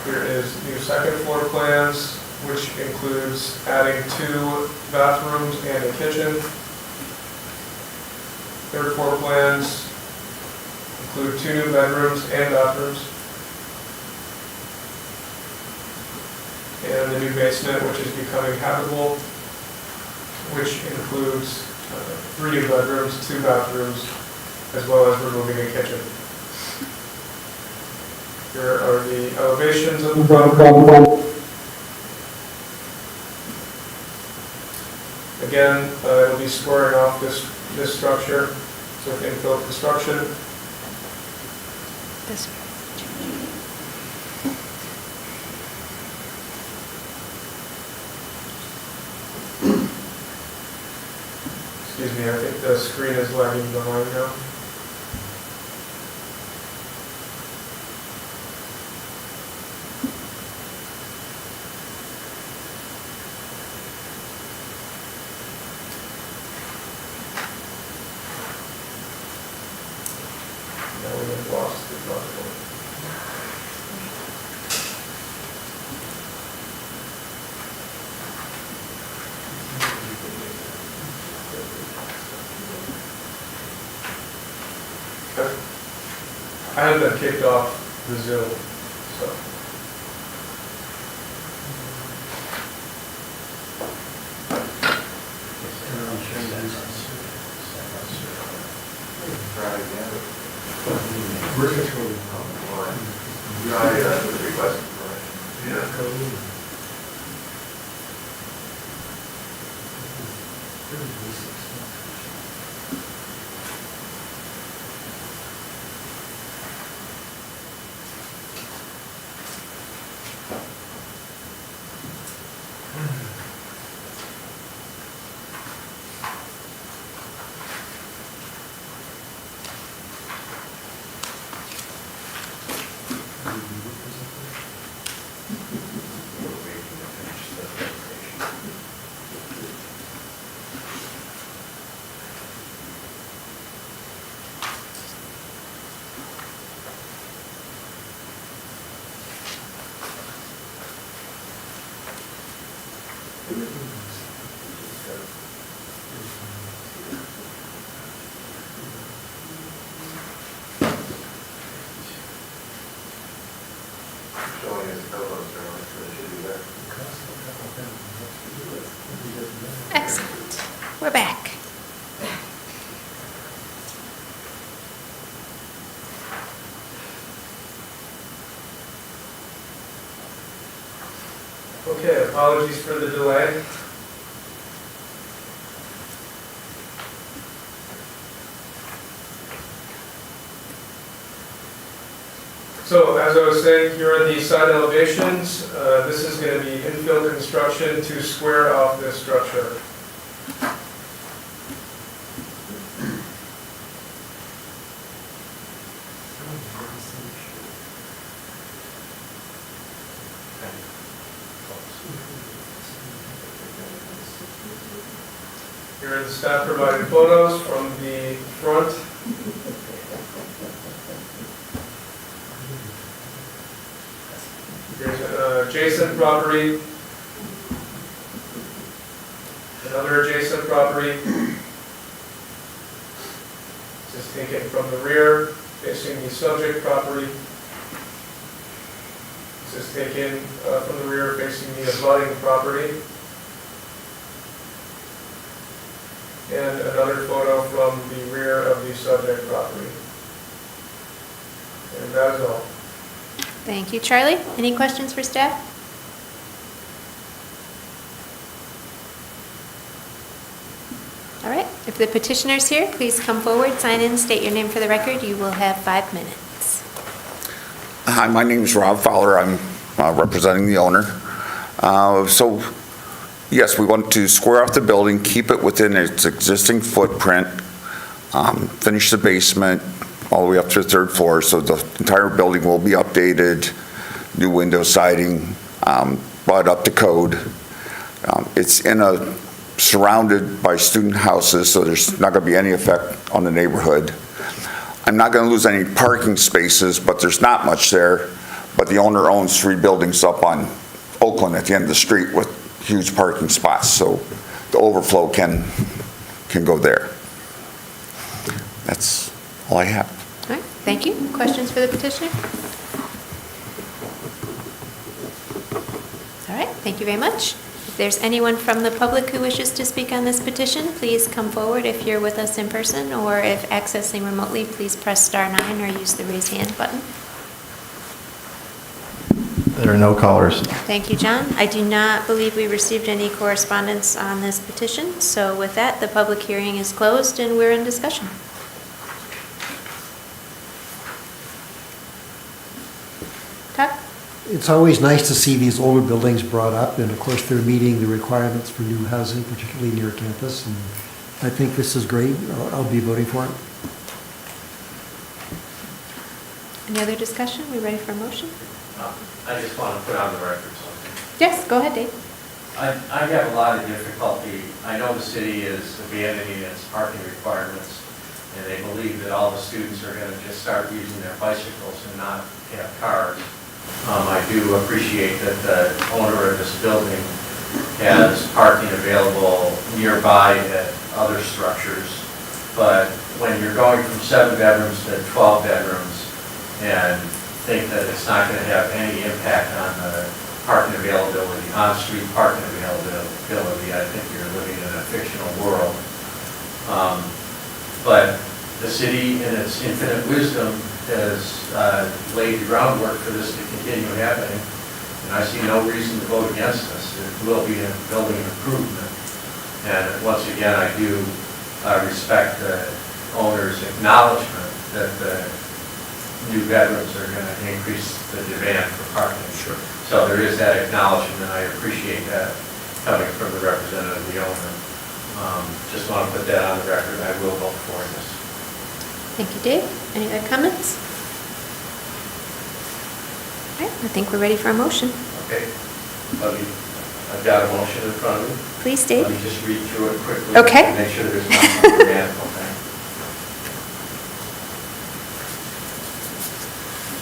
Here is new second floor plans, which includes adding 2 bathrooms and a kitchen. Third floor plans include 2 new bedrooms and bathrooms. And the new basement, which is becoming habitable, which includes 3 new bedrooms, 2 bathrooms, as well as removing a kitchen. Here are the elevations of the property. Again, it'll be squaring off this structure with infill construction. This. Excuse me, I think the screen is lagging behind now. Now we have lost the document. I have been kicked off the Zoom, so. Excellent. We're back. Okay, apologies for the delay. So as I was saying, here are the side elevations. This is going to be infill construction to square off this structure. Here are the staff provided photos from the front. Here's an adjacent property property. This is taken from the rear, facing the subject property. This is taken from the rear, facing the abutting property. And another photo from the rear of the subject property. And that is all. Thank you, Charlie. Any questions for staff? All right, if the petitioner's here, please come forward, sign in, state your name for the record. You will have 5 minutes. Hi, my name is Rob Fowler. I'm representing the owner. So, yes, we want to square off the building, keep it within its existing footprint, finish the basement all the way up to the 3rd floor, so the entire building will be updated, new window siding, brought up to code. It's surrounded by student houses, so there's not going to be any effect on the neighborhood. I'm not going to lose any parking spaces, but there's not much there. But the owner owns 3 buildings up on Oakland at the end of the street with huge parking spots, so the overflow can go there. That's all I have. All right, thank you. Questions for the petitioner? All right, thank you very much. If there's anyone from the public who wishes to speak on this petition, please come forward if you're with us in person, or if accessing remotely, please press *9 or use the raise hand button. There are no callers. Thank you, John. I do not believe we received any correspondence on this petition, so with that, the public hearing is closed and we're in discussion. Todd? It's always nice to see these older buildings brought up, and of course, they're meeting the requirements for new housing, particularly near campus, and I think this is great. I'll be voting for it. Any other discussion? We ready for a motion? I just want to put on the record something. Yes, go ahead, Dave. I have a lot of difficulty. I know the city is abandoning its parking requirements, and they believe that all the students are going to just start using their bicycles and not have cars. I do appreciate that the owner of this building has parking available nearby at other structures, but when you're going from 7 bedrooms to 12 bedrooms and think that it's not going to have any impact on the parking availability, on-street parking availability, I think you're living in a fictional world. But the city, in its infinite wisdom, has laid the groundwork for this to continue happening, and I see no reason to vote against this. It will be a building improvement, and once again, I do respect the owner's acknowledgement that the new bedrooms are going to increase the demand for parking. Sure. So there is that acknowledgement, and I appreciate that coming from the representative of the owner. Just want to put that on the record. I will vote for this. Thank you, Dave. Any other comments? All right, I think we're ready for a motion. Okay. I've got a motion in front of me. Please, Dave. Let me just read through it quickly. Okay. To make sure there's not some grammatical thing.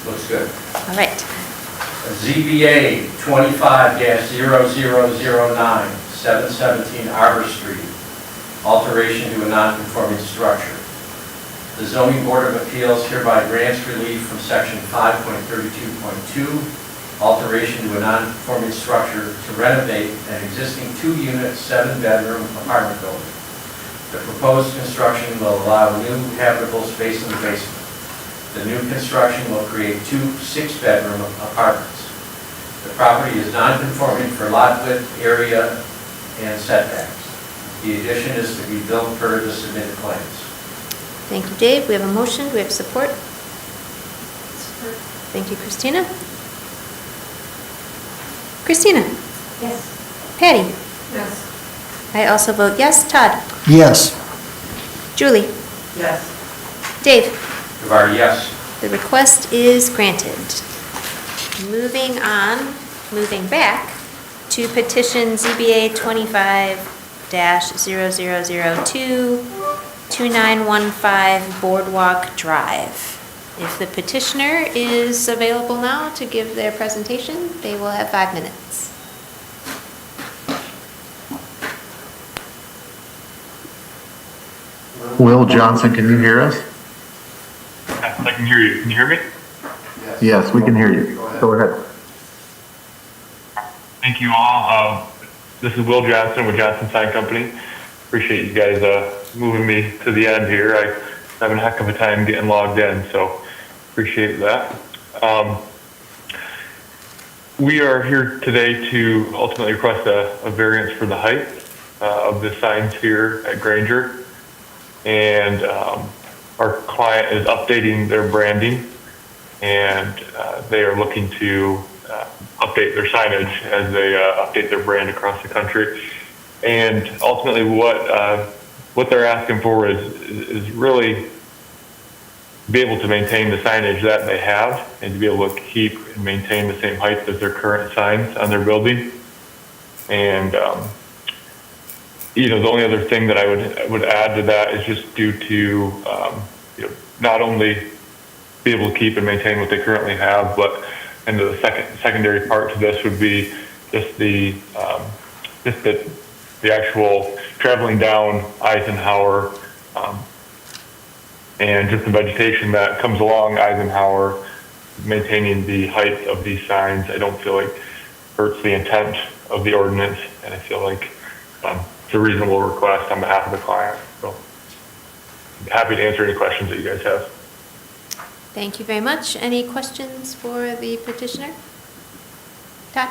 Looks good. All right. ZBA 25-0009, 717 Arbor Street, alteration to a non-conforming structure. The Zoning Board of Appeals hereby grants relief from section 5.32.2, alteration to a non-conforming structure to renovate an existing 2-unit, 7-bedroom apartment building. The proposed construction will allow new habitable space in the basement. The new construction will create 2 6-bedroom apartments. The property is non-conforming for lot width, area, and setbacks. The addition is to be built per the submitted plans. Thank you, Dave. We have a motion. Do we have support? Thank you, Christina. Christina? Yes. Patty? Yes. I also vote yes. Todd? Yes. Julie? Yes. Dave? Guevara, yes. The request is granted. Moving back to petition ZBA 25-0002, 2915 Boardwalk Drive. If the petitioner is available now to give their presentation, they will have 5 minutes. Will Johnson, can you hear us? Yes, I can hear you. Can you hear me? Yes, we can hear you. Go ahead. Thank you all. This is Will Johnson with Johnson Sign Company. Appreciate you guys moving me to the end here. I'm having a heck of a time getting logged in, so appreciate that. We are here today to ultimately request a variance for the height of the signs here at Granger. And our client is updating their branding, and they are looking to update their signage as they update their brand across the country. And ultimately what they're asking for is really be able to maintain the signage that they have and to be able to keep and maintain the same height as their current signs on their building. And the only other thing that I would add to that is just due to not only be able to keep and maintain what they currently have, but and the secondary part to this would be just the actual traveling down Eisenhower and just the vegetation that comes along Eisenhower, maintaining the height of these signs. I don't feel like hurts the intent of the ordinance, and I feel like it's a reasonable request on behalf of the client. So I'm happy to answer any questions that you guys have. Thank you very much. Any questions for the petitioner? Todd?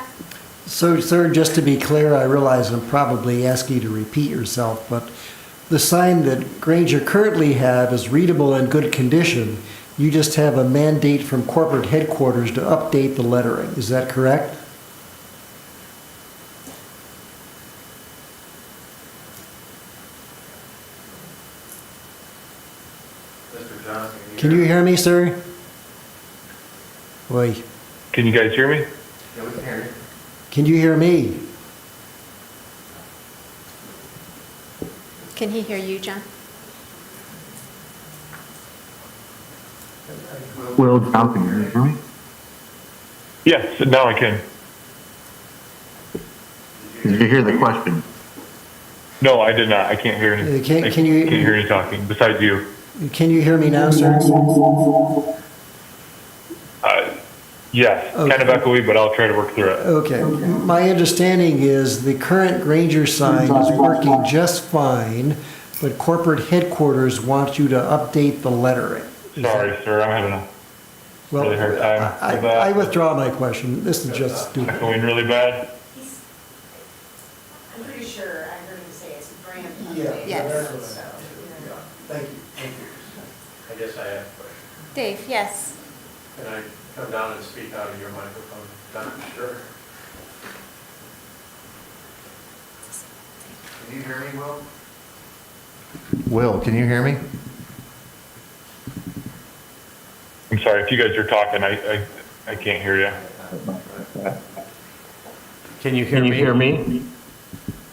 So, sir, just to be clear, I realize I'm probably asking you to repeat yourself, but the sign that Granger currently have is readable and good condition. You just have a mandate from corporate headquarters to update the lettering. Is that correct? Mr. Johnson? Can you hear me, sir? Wait. Can you guys hear me? Yeah, we can hear you. Can you hear me? Can he hear you, John? Will Johnson, can you hear me? Yes, now I can. Did you hear the question? No, I did not. I can't hear any. Can you- can't hear you talking besides you. Can you hear me now, sir? Yes, kind of echoey, but I'll try to work through it. Okay. My understanding is the current Granger sign is working just fine, but corporate headquarters want you to update the lettering. Sorry, sir, I'm having a Well, really hard time with that. I withdraw my question. This is just stupid. Echoing really bad. I'm pretty sure I heard him say it's brand updated. Yes. Thank you. I guess I have a question. Dave, yes. Can I come down and speak out of your microphone? John? Sure. Can you hear me, Will? Will, can you hear me? I'm sorry, if you guys are talking, I can't hear you. Can you hear me?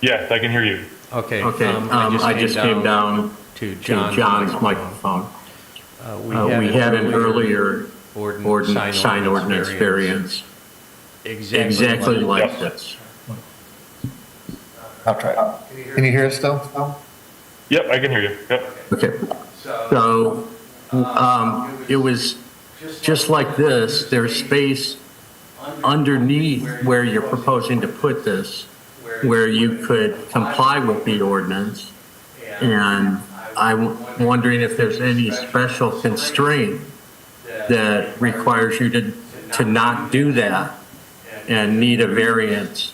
Yes, I can hear you. Okay. I just came down to John's microphone. We had an earlier sign ordinance variance exactly like this. I'll try. Can you hear us still? Yep, I can hear you. Yep. Okay. So, it was just like this. There's space underneath where you're proposing to put this, where you could comply with the ordinance. And I'm wondering if there's any special constraint that requires you to not do that and need a variance.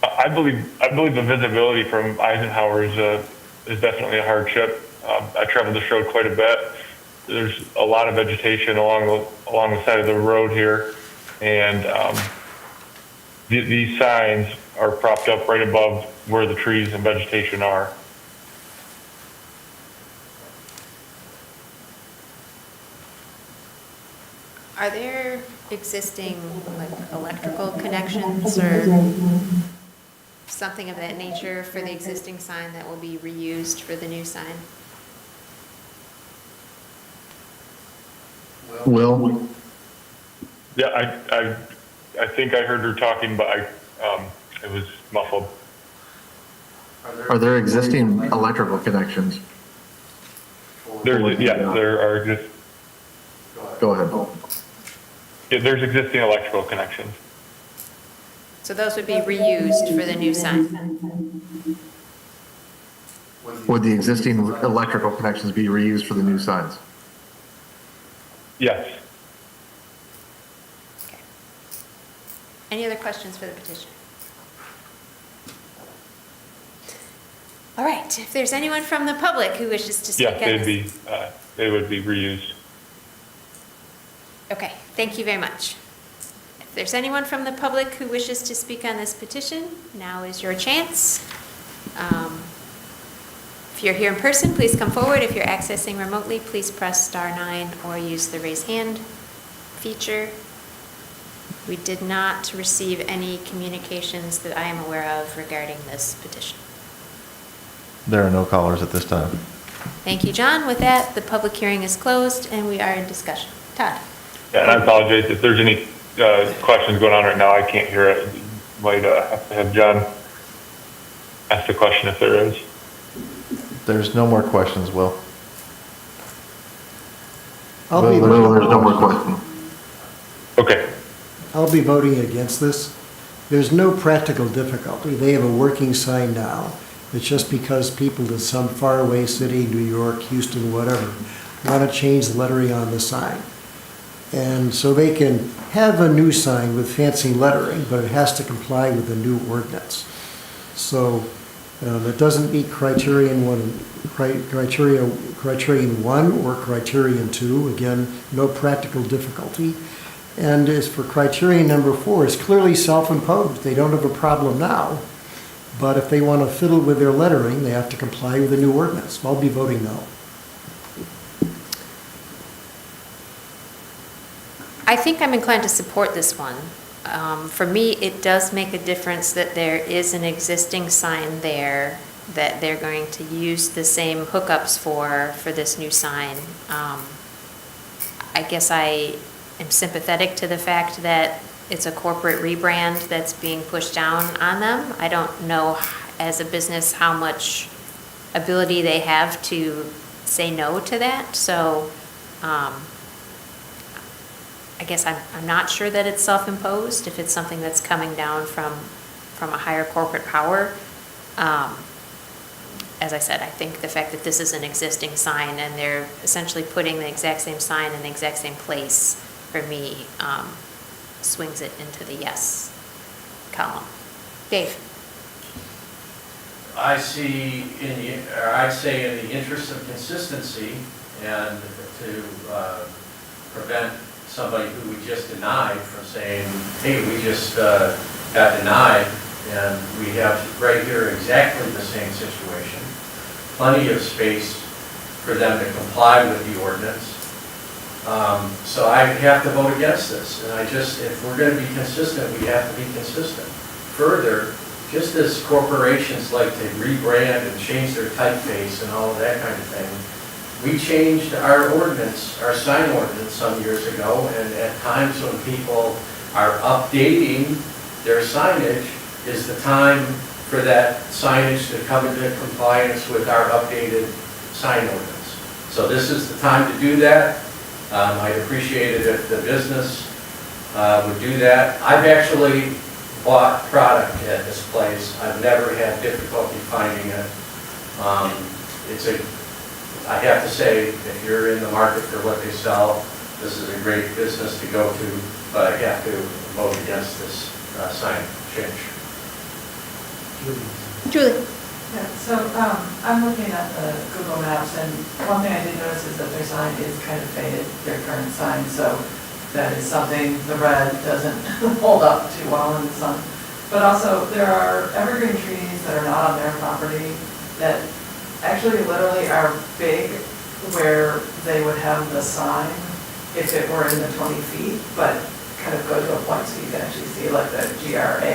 I believe the visibility from Eisenhower is definitely a hardship. I traveled this road quite a bit. There's a lot of vegetation along the side of the road here, and these signs are propped up right above where the trees and vegetation are. Are there existing like electrical connections or something of that nature for the existing sign that will be reused for the new sign? Will? Yeah, I think I heard her talking, but it was muffled. Are there existing electrical connections? There are just, Go ahead. yeah, there's existing electrical connections. So those would be reused for the new sign. Would the existing electrical connections be reused for the new signs? Yes. Any other questions for the petitioner? All right, if there's anyone from the public who wishes to speak on Yes, this. they would be reused. Okay, thank you very much. If there's anyone from the public who wishes to speak on this petition, now is your chance. If you're here in person, please come forward. If you're accessing remotely, please press *9 or use the raise hand feature. We did not receive any communications that I am aware of regarding this petition. There are no callers at this time. Thank you, John. With that, the public hearing is closed and we are in discussion. Todd? Yeah, and I apologize if there's any questions going on right now. I can't hear it. Might have to have John ask the question if there is. There's no more questions, Will. I'll There's no more questions. Okay. I'll be voting against this. There's no practical difficulty. They have a working sign now. It's just because people in some faraway city, New York, Houston, whatever, want to change the lettering on the sign. And so they can have a new sign with fancy lettering, but it has to comply with the new ordinance. So it doesn't meet criterion 1 or criterion 2. Again, no practical difficulty. And as for criterion number 4, it's clearly self-imposed. They don't have a problem now. But if they want to fiddle with their lettering, they have to comply with the new ordinance. I'll be voting no. I think I'm inclined to support this one. For me, it does make a difference that there is an existing sign there that they're going to use the same hookups for this new sign. I guess I am sympathetic to the fact that it's a corporate rebrand that's being pushed down on them. I don't know as a business how much ability they have to say no to that. So I guess I'm not sure that it's self-imposed, if it's something that's coming down from a higher corporate power. As I said, I think the fact that this is an existing sign and they're essentially putting the exact same sign in the exact same place, for me, swings it into the yes column. Dave? I'd say in the interest of consistency and to prevent somebody who we just denied from saying, hey, we just got denied, and we have right here exactly the same situation. Plenty of space for them to comply with the ordinance. So I have to vote against this. And if we're going to be consistent, we have to be consistent. Further, just as corporations like to rebrand and change their typeface and all of that kind of thing, we changed our ordinance, our sign ordinance some years ago, and at times when people are updating their signage is the time for that signage to come into compliance with our updated sign ordinance. So this is the time to do that. I'd appreciate it if the business would do that. I've actually bought product at this place. I've never had difficulty finding it. I have to say, if you're in the market for what they sell, this is a great business to go to, but I have to vote against this sign change. Julie? Yeah, so I'm looking at the Google Maps, and one thing I did notice is that their sign is kind of faded, their current sign, so that is something, the red doesn't hold up too well in the sun. But also, there are evergreen trees that are not on their property that actually literally are big where they would have the sign if it were in the 20 feet, but kind of go to a point so you can actually see like the GRA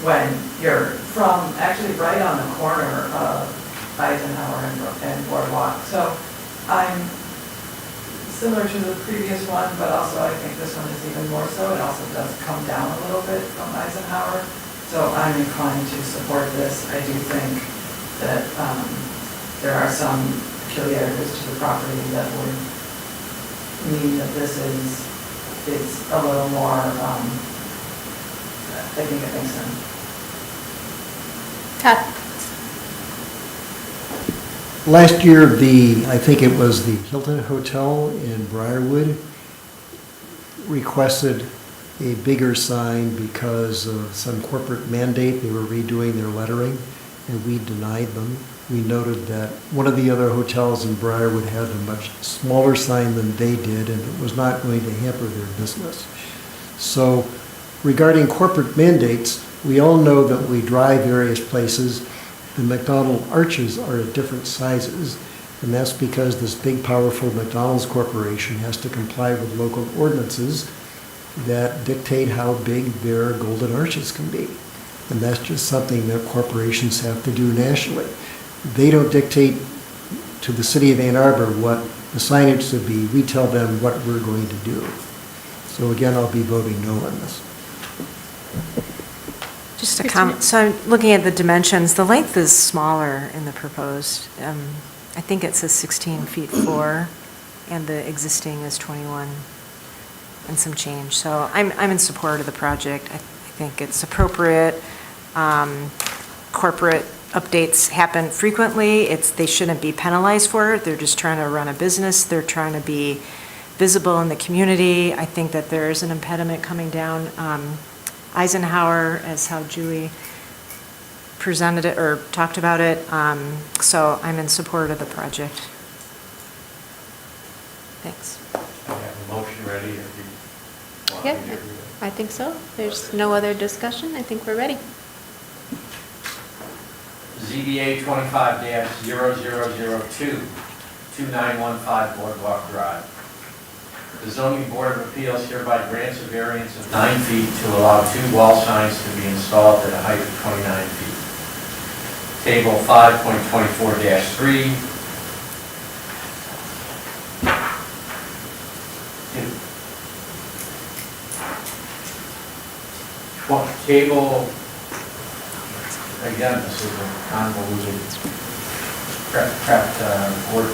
when you're from actually right on the corner of Eisenhower and Boardwalk. So I'm similar to the previous one, but also I think this one is even more so. It also does come down a little bit from Eisenhower. So I'm inclined to support this. I do think that there are some peculiarities to the property that would mean that this is a little more, I think it makes sense. Todd? Last year, I think it was the Hilton Hotel in Briarwood requested a bigger sign because of some corporate mandate. They were redoing their lettering, and we denied them. We noted that one of the other hotels in Briarwood had a much smaller sign than they did, and it was not going to hamper their business. So regarding corporate mandates, we all know that we drive various places. The McDonald arches are at different sizes, and that's because this big, powerful McDonald's corporation has to comply with local ordinances that dictate how big their golden arches can be. And that's just something that corporations have to do nationally. They don't dictate to the city of Ann Arbor what the signage should be. We tell them what we're going to do. So again, I'll be voting no on this. Just a comment. So I'm looking at the dimensions. The length is smaller in the proposed. I think it says 16 feet 4, and the existing is 21 and some change. So I'm in support of the project. I think it's appropriate. Corporate updates happen frequently. They shouldn't be penalized for it. They're just trying to run a business. They're trying to be visible in the community. I think that there is an impediment coming down Eisenhower, as how Julie presented it or talked about it. So I'm in support of the project. Thanks. I have a motion ready if you want Yeah, me to read it. I think so. There's no other discussion. I think we're ready. ZBA 25-0002, 2915 Boardwalk Drive. The zoning board of appeals hereby grants a variance of 9 feet to allow 2 wall signs to be installed at a height of 29 feet. Table 5.24-3. Table, again, this is a convoluted board.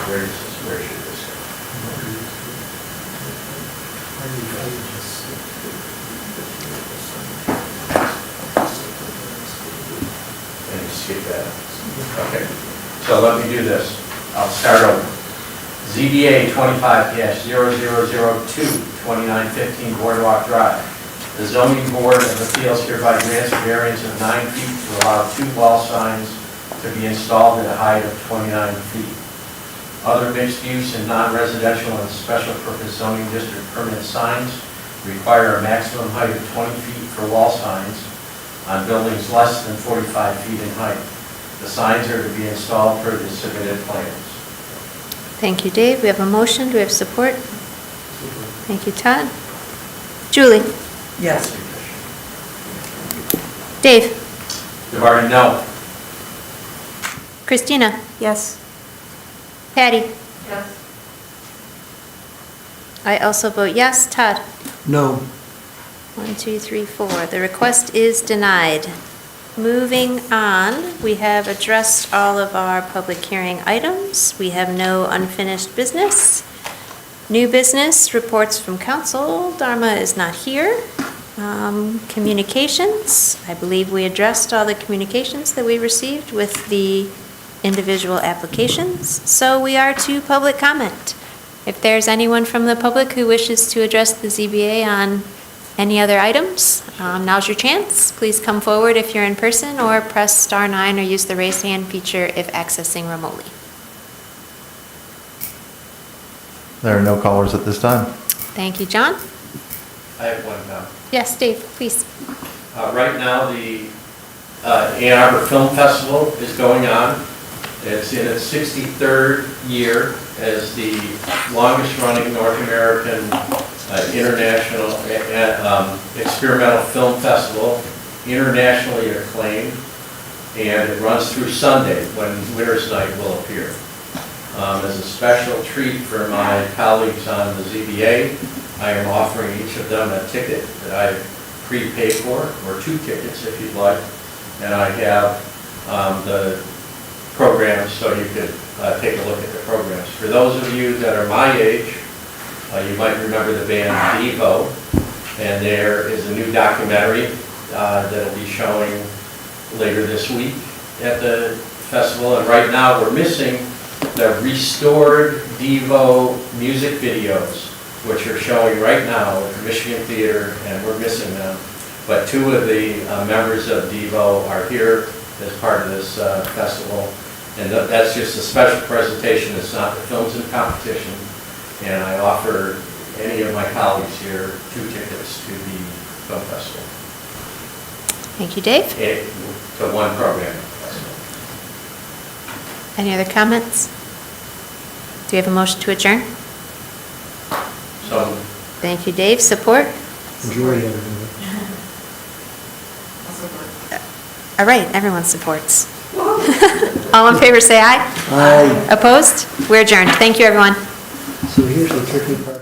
Where should this go? And skip that. Okay. So let me do this. I'll start over. ZBA 25-0002, 2915 Boardwalk Drive. The zoning board of appeals hereby grants a variance of 9 feet to allow 2 wall signs to be installed at a height of 29 feet. Other mixed-use and non-residential and special-purpose zoning district permanent signs require a maximum height of 20 feet for wall signs on buildings less than 45 feet in height. The signs are to be installed per the submitted plans. Thank you, Dave. We have a motion. Do we have support? Thank you, Todd. Julie? Yes. Dave? DeVarty, no. Christina? Yes. Patty? Yes. I also vote yes. Todd? No. 1, 2, 3, 4. The request is denied. Moving on, we have addressed all of our public hearing items. We have no unfinished business. New business, reports from council. Dharma is not here. Communications, I believe we addressed all the communications that we received with the individual applications. So we are to public comment. If there's anyone from the public who wishes to address the ZBA on any other items, now's your chance. Please come forward if you're in person, or press star 9 or use the raise hand feature if accessing remotely. There are no callers at this time. Thank you, John. I have one now. Yes, Dave, please. Right now, the Ann Arbor Film Festival is going on. It's in its 63rd year as the longest-running North American international experimental film festival, internationally acclaimed, and it runs through Sunday when Winter's Night will appear. As a special treat for my colleagues on the ZBA, I am offering each of them a ticket that I prepaid for, or 2 tickets if you'd like. And I have the programs, so you could take a look at the programs. For those of you that are my age, you might remember the band Devo, and there is a new documentary that'll be showing later this week at the festival. And right now, we're missing the restored Devo music videos, which are showing right now at the Michigan Theater, and we're missing them. But 2 of the members of Devo are here as part of this festival. And that's just a special presentation. It's not the films in competition. And I offer any of my colleagues here 2 tickets to the film festival. Thank you, Dave. To one program. Any other comments? Do we have a motion to adjourn? So Thank you, Dave. Support? Majority of it. All right, everyone supports. All in favor, say aye. Aye. Opposed? We're adjourned. Thank you, everyone. So here's the tricky part.